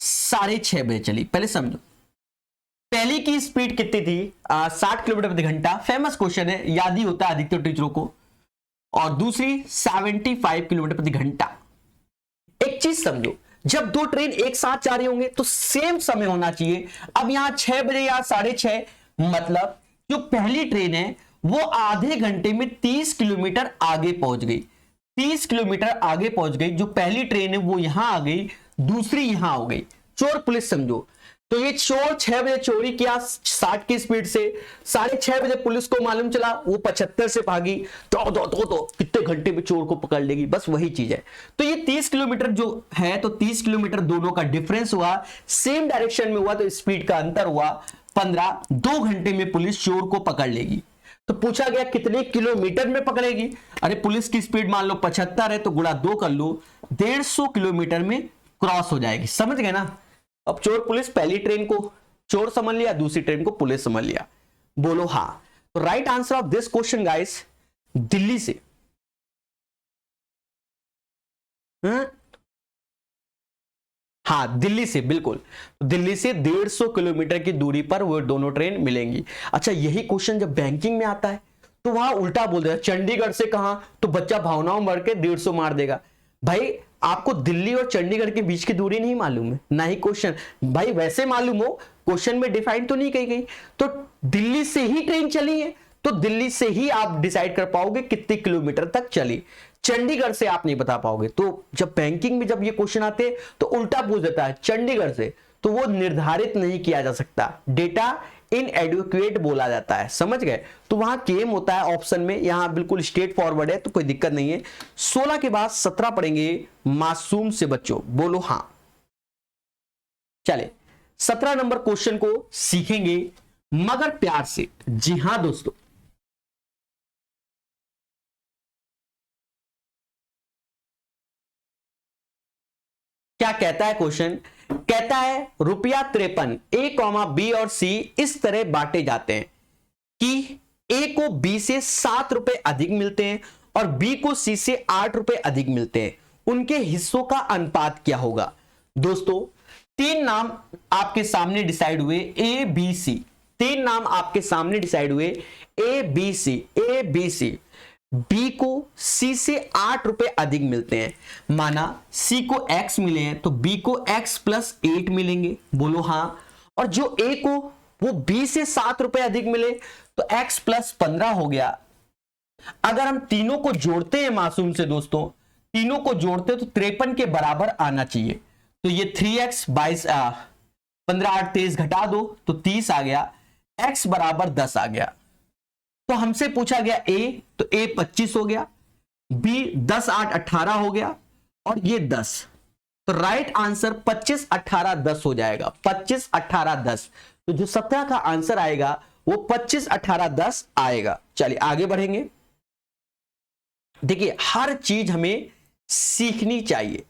6:30 बजे चली। पहले समझो, पहली की स्पीड कितनी थी? 60 किलोमीटर प्रति घंटा, फेमस क्वेश्चन है, याद ही होता है अधिकतर टीचरों को। और दूसरी 75 किलोमीटर प्रति घंटा। एक चीज समझो, जब दो ट्रेन एक साथ जा रही होंगे तो सेम समय होना चाहिए। अब यहां 6 बजे या 6:30, मतलब जो पहली ट्रेन है वो आधे घंटे में 30 किलोमीटर आगे पहुंच गई, 30 किलोमीटर आगे पहुंच गई। जो पहली ट्रेन है वो यहां आ गई, दूसरी यहां हो गई। चोर पुलिस समझो, तो ये चोर 6 बजे चोरी किया 60 की स्पीड से, 6:30 बजे पुलिस को मालूम चला, वो 75 से भागी, तो कितने घंटे में चोर को पकड़ लेगी, बस वही चीज है। तो ये 30 किलोमीटर जो है, तो 30 किलोमीटर दोनों का डिफरेंस हुआ, सेम डायरेक्शन में हुआ, तो स्पीड का अंतर हुआ 15। 2 घंटे में पुलिस चोर को पकड़ लेगी। तो पूछा गया कितने किलोमीटर में पकड़ेगी? अरे पुलिस की स्पीड मान लो 75 है, तो गुणा 2 कर लो, 150 किलोमीटर में क्रॉस हो जाएगी। समझ गए ना? अब चोर पुलिस पहली ट्रेन को चोर समझ लिया, दूसरी ट्रेन को पुलिस समझ लिया। बोलो हाँ। तो right answer of this question guys, Delhi से। हाँ दिल्ली से, बिल्कुल दिल्ली से 150 किलोमीटर की दूरी पर वो दोनों ट्रेन मिलेंगी। अच्छा यही क्वेश्चन जब बैंकिंग में आता है तो वहां उल्टा बोल देगा, चंडीगढ़ से कहां, तो बच्चा भावनाओं में बढ़ के 150 मार देगा। भाई आपको दिल्ली और चंडीगढ़ के बीच की दूरी नहीं मालूम है, ना ही क्वेश्चन, भाई वैसे मालूम हो, क्वेश्चन में डिफाइन तो नहीं कही गई। तो दिल्ली से ही ट्रेन चली है, तो दिल्ली से ही आप डिसाइड कर पाओगे कितने किलोमीटर तक चली, चंडीगढ़ से आप नहीं बता पाओगे। तो जब बैंकिंग में जब ये क्वेश्चन आते हैं तो उल्टा पूछ देता है चंडीगढ़ से, तो वो निर्धारित नहीं किया जा सकता, डेटा इनएडुकेट बोला जाता है। समझ गए? तो वहां केम होता है ऑप्शन में, यहां बिल्कुल स्ट्रेट फॉरवर्ड है, तो कोई दिक्कत नहीं है। 16 के बाद 17 पढ़ेंगे, मासूम से बच्चों। बोलो हां। चले 17 नंबर क्वेश्चन को सीखेंगे मगर प्यार से। जी हां दोस्तों, क्या कहता है क्वेश्चन? कहता है ₹53 A, B और C इस तरह बांटे जाते हैं कि A को B से 7 रुपए अधिक मिलते हैं और B को C से 8 रुपए अधिक मिलते हैं। उनके हिस्सों का अनुपात क्या होगा? दोस्तों 3 नाम आपके सामने डिसाइड हुए, A B C। 3 नाम आपके सामने डिसाइड हुए, A B C, A B C। B को C से 8 रुपए अधिक मिलते हैं। माना C को X मिले हैं तो B को X प्लस 8 मिलेंगे। बोलो हाँ। और जो A को वो B से 7 रुपए अधिक मिले तो X प्लस 15 हो गया। अगर हम तीनों को जोड़ते हैं मासूम से दोस्तों, तीनों को जोड़ते तो 53 के बराबर आना चाहिए। तो ये 3x 22 15 8 23 घटा दो तो 30 आ गया, x बराबर 10 आ गया। तो हमसे पूछा गया a, तो a 25 हो गया, b 10 8 18 हो गया और ये 10। तो राइट आंसर 25 18 10 हो जाएगा, 25 18 10। तो जो 17 का आंसर आएगा वो 25 18 10 आएगा। चलिए आगे बढ़ेंगे। देखिए हर चीज हमें सीखनी चाहिए।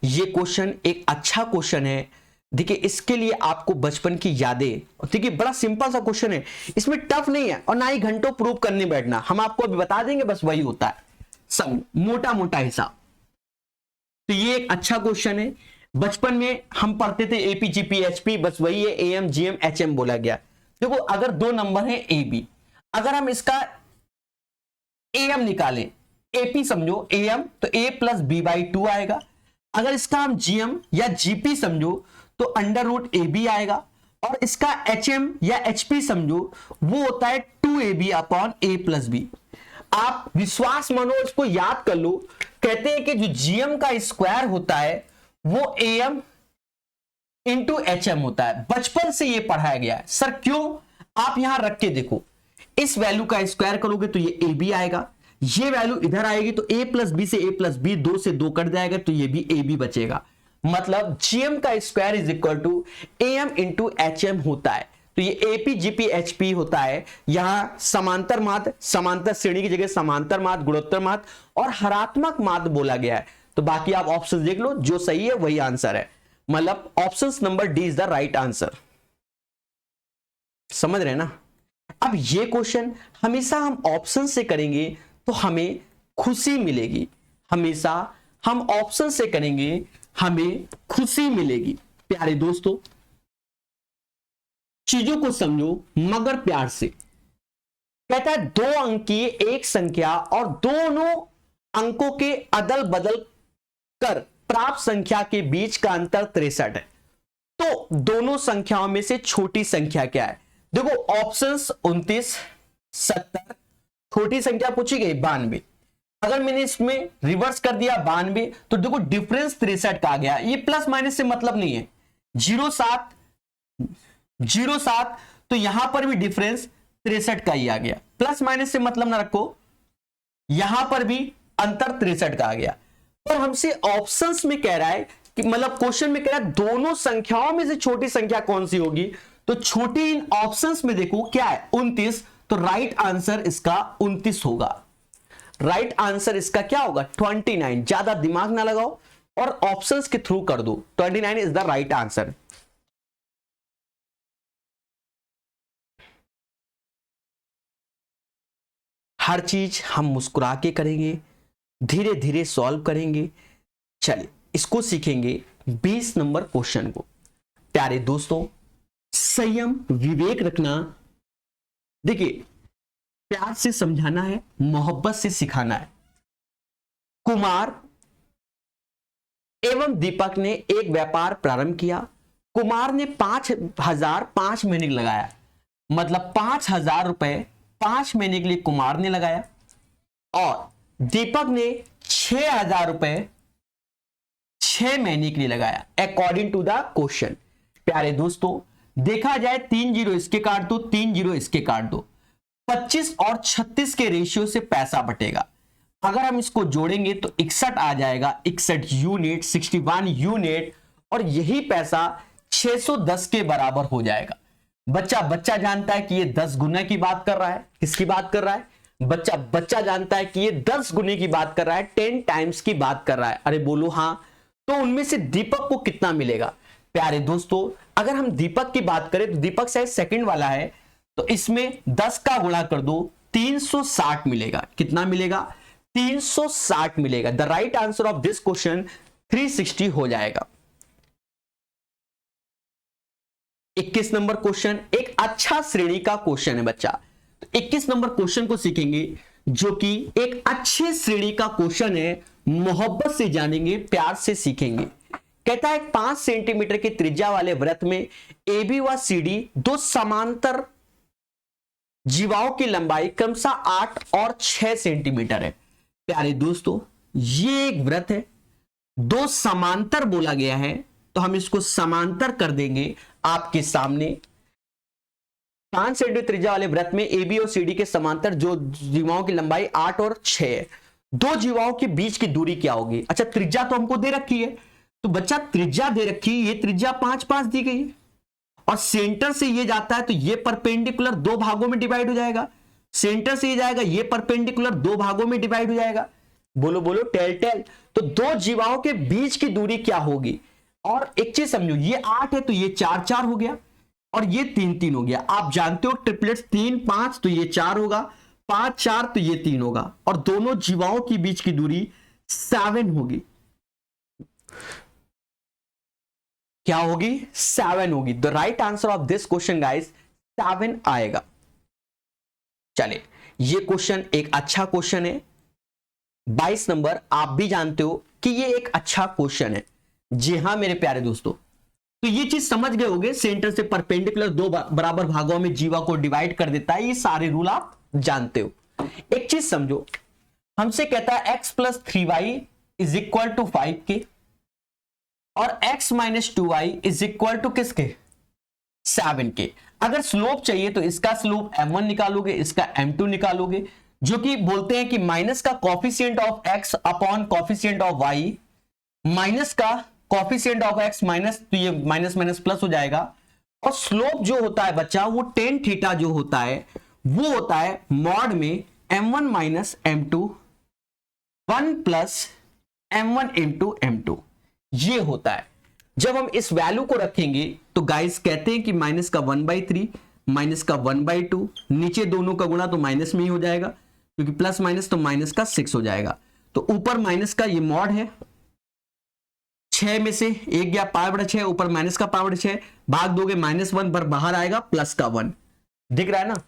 ये क्वेश्चन एक अच्छा क्वेश्चन है। देखिए इसके लिए आपको बचपन की यादें, देखिए बड़ा सिंपल सा क्वेश्चन है, इसमें टफ नहीं है और ना ही घंटों प्रूव करने बैठना, हम आपको अभी बता देंगे, बस वही होता है सब मोटा मोटा हिसाब। तो ये एक अच्छा क्वेश्चन है। बचपन में हम पढ़ते थे एपीजीपी एचपी, बस वही है, एएम जीएम एचएम बोला गया। देखो अगर 2 नंबर है ए बी, अगर हम इसका एएम निकालें, एपी समझो एएम, तो ए प्लस बी बाई 2 आएगा। अगर इसका हम जीएम या जीपी समझो तो अंडर रूट ए बी आएगा। और इसका एचएम या एचपी समझो वो होता है 2ab अपॉन ए प्लस बी। आप विश्वास मानो, इसको याद कर लो। कहते हैं कि जो जीएम का स्क्वायर होता है वो एएम इंटू एचएम होता है। बचपन से ये पढ़ाया गया है। सर क्यों? आप यहां रख के देखो, इस वैल्यू का स्क्वायर करोगे तो ये ए बी आएगा, ये वैल्यू इधर आएगी तो a प्लस बी से a प्लस बी, 2 से 2 कट जाएगा तो ये भी a b बचेगा। मतलब gm का square is equal to am into H M होता है। तो ये एपी जीपी एचपी होता है। यहां समांतर माद, समांतर श्रेणी की जगह समांतर माद, गुणोत्तर माद और हरात्मक माद बोला गया है। तो बाकी आप ऑप्शन देख लो, जो सही है वही आंसर है, मतलब option number D is the right answer. समझ रहे हैं ना। अब ये क्वेश्चन हमेशा हम ऑप्शन से करेंगे तो हमें खुशी मिलेगी, हमेशा हम ऑप्शन से करेंगे हमें खुशी मिलेगी। प्यारे दोस्तों, चीजों को समझो मगर प्यार से। कहता है 2 अंक की एक संख्या और दोनों अंकों के अदल बदल कर प्राप्त संख्या के बीच का अंतर 63 है, तो दोनों संख्याओं में से छोटी संख्या क्या है। देखो ऑप्शंस 29, 70, छोटी संख्या पूछी गई 92। अगर मैंने इसमें रिवर्स कर दिया 92, तो देखो डिफरेंस 63 का आ गया। ये प्लस माइनस से मतलब नहीं है। 07, 07, तो यहां पर भी डिफरेंस 63 का ही आ गया। प्लस माइनस से मतलब ना रखो, यहां पर भी अंतर 63 का आ गया। पर हमसे ऑप्शंस में कह रहा है कि मतलब क्वेश्चन में कह रहा है दोनों संख्याओं में से छोटी संख्या कौन सी होगी। तो छोटी इन ऑप्शंस में देखो क्या है 29, तो राइट आंसर इसका 29 होगा। राइट आंसर इसका क्या होगा 29। ज्यादा दिमाग ना लगाओ और ऑप्शंस के थ्रू कर दो, 29 इज द राइट आंसर। हर चीज हम मुस्कुरा के करेंगे, धीरे धीरे सॉल्व करेंगे। चलिए इसको सीखेंगे 20 नंबर क्वेश्चन को। प्यारे दोस्तों, संयम विवेक रखना। देखिए प्यार से समझाना है, मोहब्बत से सिखाना है। कुमार एवं दीपक ने एक व्यापार प्रारंभ किया। कुमार ने 5,000 5 महीने लगाया, मतलब 5,000 रुपए 5 महीने के लिए कुमार ने लगाया और दीपक ने 6,000 रुपए 6 महीने के लिए लगाया, अकॉर्डिंग टू द क्वेश्चन। प्यारे दोस्तों, देखा जाए 3 जीरो इसके काट दो, 3 जीरो इसके काट दो, 25 और 36 के रेशियो से पैसा बटेगा। अगर हम इसको जोड़ेंगे तो 61 आ जाएगा, 61 यूनिट, 61 यूनिट, और यही पैसा 610 के बराबर हो जाएगा। बच्चा जानता है कि ये 10 गुना की बात कर रहा है। किसकी बात कर रहा है? बच्चा जानता है कि ये 10 गुने की बात कर रहा है, 10 टाइम्स की बात कर रहा है। अरे बोलो हाँ। तो उनमें से दीपक को कितना मिलेगा? प्यारे दोस्तों, अगर हम दीपक की बात करें तो दीपक शायद सेकंड वाला है, तो इसमें 10 का गुणा कर दो, 360 मिलेगा। कितना मिलेगा? 360 मिलेगा। The right answer of this question 360 हो जाएगा। 21 नंबर क्वेश्चन एक अच्छा श्रेणी का क्वेश्चन है बच्चा। तो 21 नंबर क्वेश्चन को सीखेंगे, जो कि एक अच्छे श्रेणी का क्वेश्चन है। मोहब्बत से जानेंगे, प्यार से सीखेंगे। कहता है 5 सेंटीमीटर की त्रिज्या वाले वृत्त में AB व CD दो समांतर जीवाओं की लंबाई क्रमशः 8 और 6 सेंटीमीटर है। प्यारे दोस्तों, ये एक वृत्त है, दो समांतर बोला गया है, तो हम इसको समांतर कर देंगे आपके सामने। 5 सेंटीमीटर त्रिज्या वाले वृत्त में AB और CD के समांतर जो जीवाओं की लंबाई 8 और 6 है। दो जीवाओं के बीच की दूरी क्या होगी? अच्छा, त्रिज्या तो हमको दे रखी है, तो बच्चा त्रिज्या दे रखी है, ये त्रिज्या 5 5 दी गई है और सेंटर से ये जाता है तो ये परपेंडिकुलर 2 भागों में डिवाइड हो जाएगा। सेंटर से ये जाएगा, ये परपेंडिकुलर 2 भागों में डिवाइड हो जाएगा। बोलो बोलो, टेल। तो दो जीवाओं के बीच की दूरी क्या होगी? और एक चीज समझो, ये 8 है तो ये 4 4 हो गया और ये 3 3 हो गया। आप जानते हो ट्रिपलेट्स 3 5 तो ये 4 होगा, 5 4 तो ये 3 होगा, और दोनों जीवाओं के बीच की दूरी 7 होगी। क्या होगी? 7 होगी। The right answer of this question guys 7 आएगा। चलिए, ये क्वेश्चन एक अच्छा क्वेश्चन है। 22 नंबर, आप भी जानते हो कि ये एक अच्छा क्वेश्चन है। जी हां मेरे प्यारे दोस्तों, तो ये चीज समझ गए होंगे, सेंटर से परपेंडिकुलर 2 बराबर भागों में जीवा को डिवाइड कर देता है। ये सारे रूल आप जानते हो। एक चीज समझो, हमसे कहता है x + 3y is equal to 5k और x - 2y is equal to किसके? 7k। अगर स्लोप चाहिए तो इसका स्लोप m1 निकालोगे, इसका m2 निकालोगे, जो कि बोलते हैं कि माइनस का coefficient of x upon coefficient of y, minus का कॉफिशिएंट ऑफ x माइनस, तो ये माइनस माइनस प्लस हो जाएगा, और स्लोप जो होता है बच्चा वो टेन थीटा जो होता है वो होता है मॉड में m1 minus m2 1 plus m1 into m2 ये होता है। जब हम इस वैल्यू को रखेंगे तो गाइस कहते हैं कि माइनस का 1/3 माइनस का 1/2 नीचे दोनों का गुणा तो माइनस में ही हो जाएगा क्योंकि प्लस माइनस तो माइनस का 6 हो जाएगा। तो ऊपर माइनस का ये मॉड है 6 में से 1 गया π/6 ऊपर माइनस का π/6 भाग दोगे -1 पर बाहर आएगा प्लस का 1 दिख रहा है ना।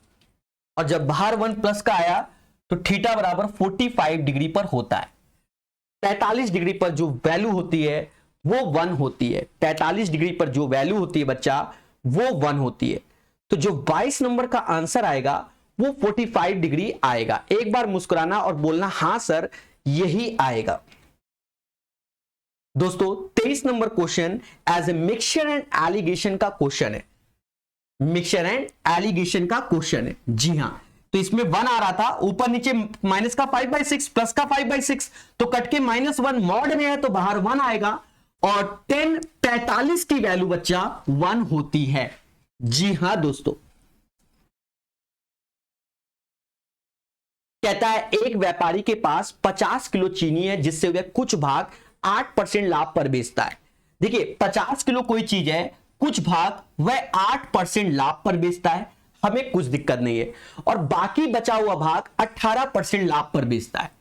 और जब बाहर 1 प्लस का आया तो थीटा बराबर 45 डिग्री पर होता है। 43 डिग्री पर जो वैल्यू होती है वो 1 होती है। 43 डिग्री पर जो वैल्यू होती है बच्चा वो 1 होती है। तो जो 22 नंबर का आंसर आएगा वो 45 डिग्री आएगा। एक बार मुस्कुराना और बोलना हां सर यही आएगा। दोस्तों 23 number question as a mixture and alligation का क्वेश्चन है। मिक्सचर एंड एलिगेशन का क्वेश्चन है। जी हां, तो इसमें 1 आ रहा था ऊपर नीचे माइनस का 5/6 प्लस का 5/6 तो कट के -1 मॉड में है तो बाहर 1 आएगा और 45 की वैल्यू बच्चा 1 होती है। जी हां दोस्तों, कहता है एक व्यापारी के पास 50 किलो चीनी है जिससे वह कुछ भाग 8% लाभ पर बेचता है। देखिए 50 किलो कोई चीज है, कुछ भाग वह 8% लाभ पर बेचता है, हमें कुछ दिक्कत नहीं है। और बाकी बचा हुआ भाग 18% लाभ पर बेचता है,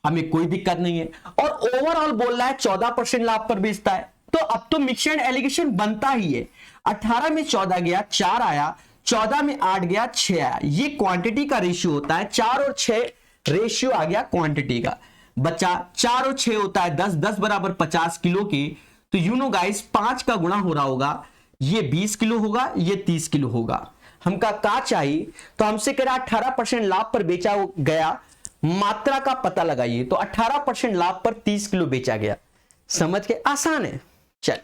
हमें कोई दिक्कत नहीं है। और ओवरऑल बोल रहा है 14% लाभ पर बेचता है। तो अब तो मिक्सचर एंड एलिगेशन बनता ही है। 18 में 14 गया 4 आया, 14 में 8 गया 6 आया। ये क्वांटिटी का रेशियो होता है, 4 और 6 रेशियो आ गया क्वांटिटी का। बच्चा 4 और 6 होता है 10, 10 बराबर 50 किलो के। तो यू नो गाइस 5 का गुणा हो रहा होगा, ये 20 किलो होगा, ये 30 किलो होगा। हमका का चाहिए तो हमसे कह रहा 18% लाभ पर बेचा गया, मात्रा का पता लगाइए। तो 18% लाभ पर 30 किलो बेचा गया। समझ के आसान है। चल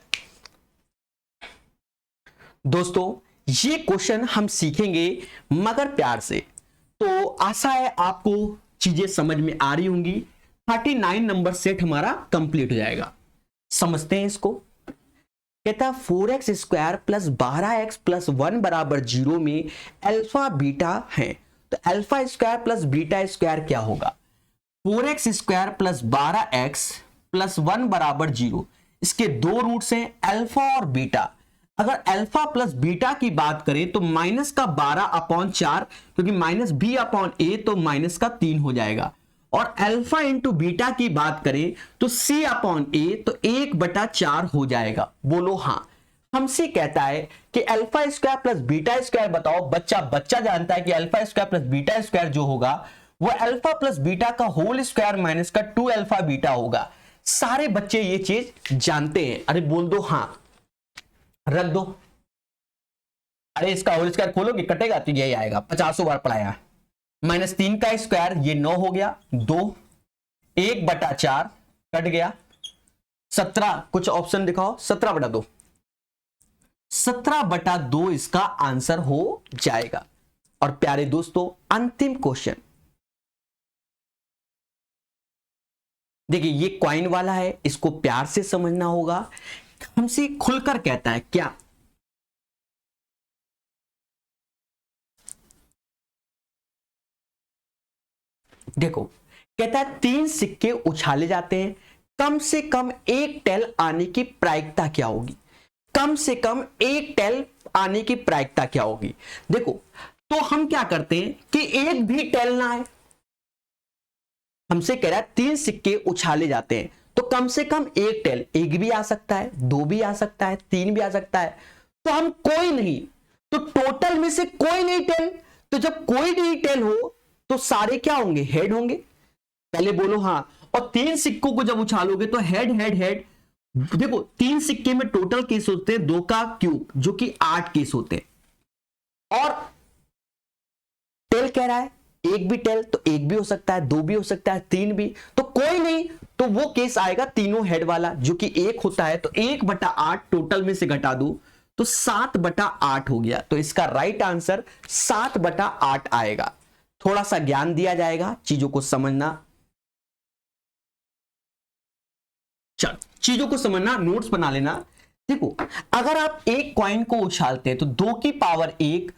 दोस्तों ये क्वेश्चन हम सीखेंगे मगर प्यार से, तो आशा है आपको चीजें समझ में आ रही होंगी। 39 नंबर सेट हमारा कंप्लीट हो जाएगा। समझते हैं इसको। कहता 4x square plus 12x plus 1 बराबर 0 में अल्फा बीटा है। तो alpha square plus beta square क्या होगा? 4x square plus 12x plus 1 बराबर 0। इसके दो रूट्स हैं अल्फा और बीटा। अगर अल्फा प्लस बीटा की बात करें तो माइनस का 12/4 क्योंकि माइनस b/a तो माइनस का 3 हो जाएगा। और अल्फा इंटू बीटा की बात करें तो c/a तो 1/4 हो जाएगा। बोलो हां। हमसे कहता है कि alpha square plus beta square बताओ। बच्चा जानता है कि alpha square plus beta square जो होगा वो अल्फा प्लस बीटा का होल स्क्वायर माइनस का 2 अल्फा बीटा होगा। सारे बच्चे ये चीज जानते हैं। अरे बोल दो हां, रख दो। अरे इसका होल स्क्वायर खोलोगे कटेगा तो यही आएगा, 50 बार पढ़ाया। -3 का स्क्वायर ये 9 हो गया, 2 1/4 कट गया 17। कुछ ऑप्शन दिखाओ। 17/2, 17/2 इसका आंसर हो जाएगा। और प्यारे दोस्तों अंतिम क्वेश्चन देखिए, ये कॉइन वाला है, इसको प्यार से समझना होगा। हमसे खुलकर कहता है क्या? देखो कहता है 3 सिक्के उछाले जाते हैं, कम से कम एक टेल आने की प्रायिकता क्या होगी? कम से कम एक टेल आने की प्रायिकता क्या होगी? देखो तो हम क्या करते हैं कि एक भी टेल ना आए। हमसे कह रहा है 3 सिक्के उछाले जाते हैं तो कम से कम एक टेल, एक भी आ सकता है, 2 भी आ सकता है, 3 भी आ सकता है। तो हम कोई नहीं, तो टोटल में से कोई नहीं टेल। तो जब कोई नहीं टेल हो तो सारे क्या होंगे? हेड होंगे। पहले बोलो हां। और 3 सिक्कों को जब उछालोगे तो हेड हेड हेड। देखो 3 सिक्के में टोटल केस होते हैं 2 का क्यूब जो कि 8 केस होते हैं। और टेल कह रहा है एक भी टेल, तो एक भी हो सकता है, 2 भी हो सकता है, 3 भी। तो कोई नहीं तो वो केस आएगा तीनों हेड वाला जो कि 1 होता है। तो 1/8 टोटल में से घटा दो तो 7/8 हो गया। तो इसका राइट आंसर 7/8 आएगा। थोड़ा सा ज्ञान दिया जाएगा, चीजों को समझना। चल चीजों को समझना, नोट्स बना लेना। देखो अगर आप एक कॉइन को उछालते हैं तो 2 की पावर 1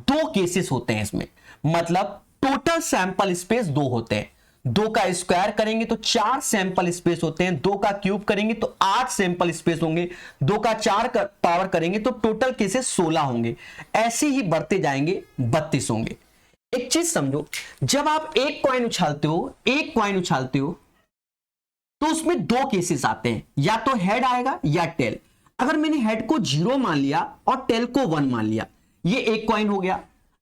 2 केसेस होते हैं इसमें, मतलब टोटल सैंपल स्पेस 2 होते हैं। 2 का स्क्वायर करेंगे तो 4 सैंपल स्पेस होते हैं, 2 का क्यूब करेंगे तो 8 सैंपल स्पेस होंगे, 2 का 4 का पावर करेंगे तो टोटल केसेस 16 होंगे, ऐसे ही बढ़ते जाएंगे 32 होंगे। एक चीज समझो, जब आप एक कॉइन उछालते हो तो उसमें 2 केसेस आते हैं, या तो हेड आएगा या टेल। अगर मैंने हेड को 0 मान लिया और टेल को 1 मान लिया, ये एक कॉइन हो गया।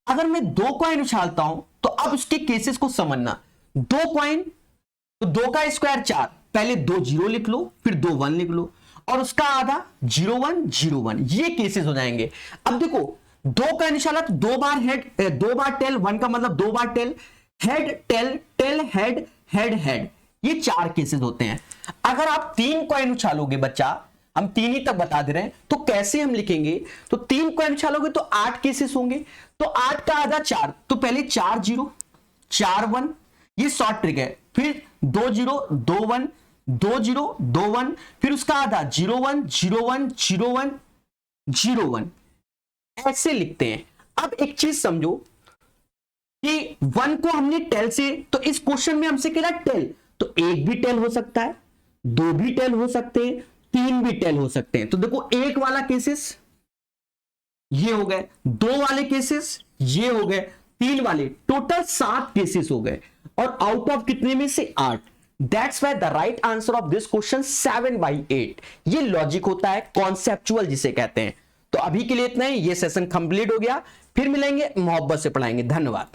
अगर मैं 2 कॉइन उछालता हूं तो अब उसके केसेस को समझना। 2 कॉइन तो 2 का स्क्वायर 4, पहले 2 0 लिख लो फिर 2 1 लिख लो, और उसका आधा 0 1 0 1, ये केसेस हो जाएंगे। अब देखो 2 कॉइन उछाला तो 2 बार हेड 2 बार टेल, 1 का मतलब 2 बार tail, head tail tail head head head, ये 4 केसेस होते हैं। अगर आप 3 कॉइन उछालोगे बच्चा, हम 3 ही तक बता दे रहे हैं, तो कैसे हम लिखेंगे, तो 3 कॉइन उछालोगे तो 8 केसेस होंगे, तो 8 का आधा 4, तो पहले 4 0 4 1, ये शॉर्ट ट्रिक है, फिर 2 0 2 1 2 0 2 1, फिर उसका आधा 0 1 0 1 0 1 0 1, ऐसे लिखते हैं। अब एक चीज समझो कि 1 को हमने टेल से, तो इस क्वेश्चन में हमसे कह रहा टेल, तो 1 भी टेल हो सकता है, 2 भी टेल हो सकते हैं, 3 भी टेल हो सकते हैं। तो देखो 1 वाला केसेस ये हो गए, 2 वाले केसेस ये हो गए, 3 वाले, टोटल 7 केसेस हो गए, और आउट ऑफ कितने में से 8। That's why the right answer of this question 7/8। ये लॉजिक होता है, कॉन्सेप्चुअल जिसे कहते हैं। तो अभी के लिए इतना ही, ये सेशन कंप्लीट हो गया, फिर मिलेंगे, मोहब्बत से पढ़ाएंगे। धन्यवाद।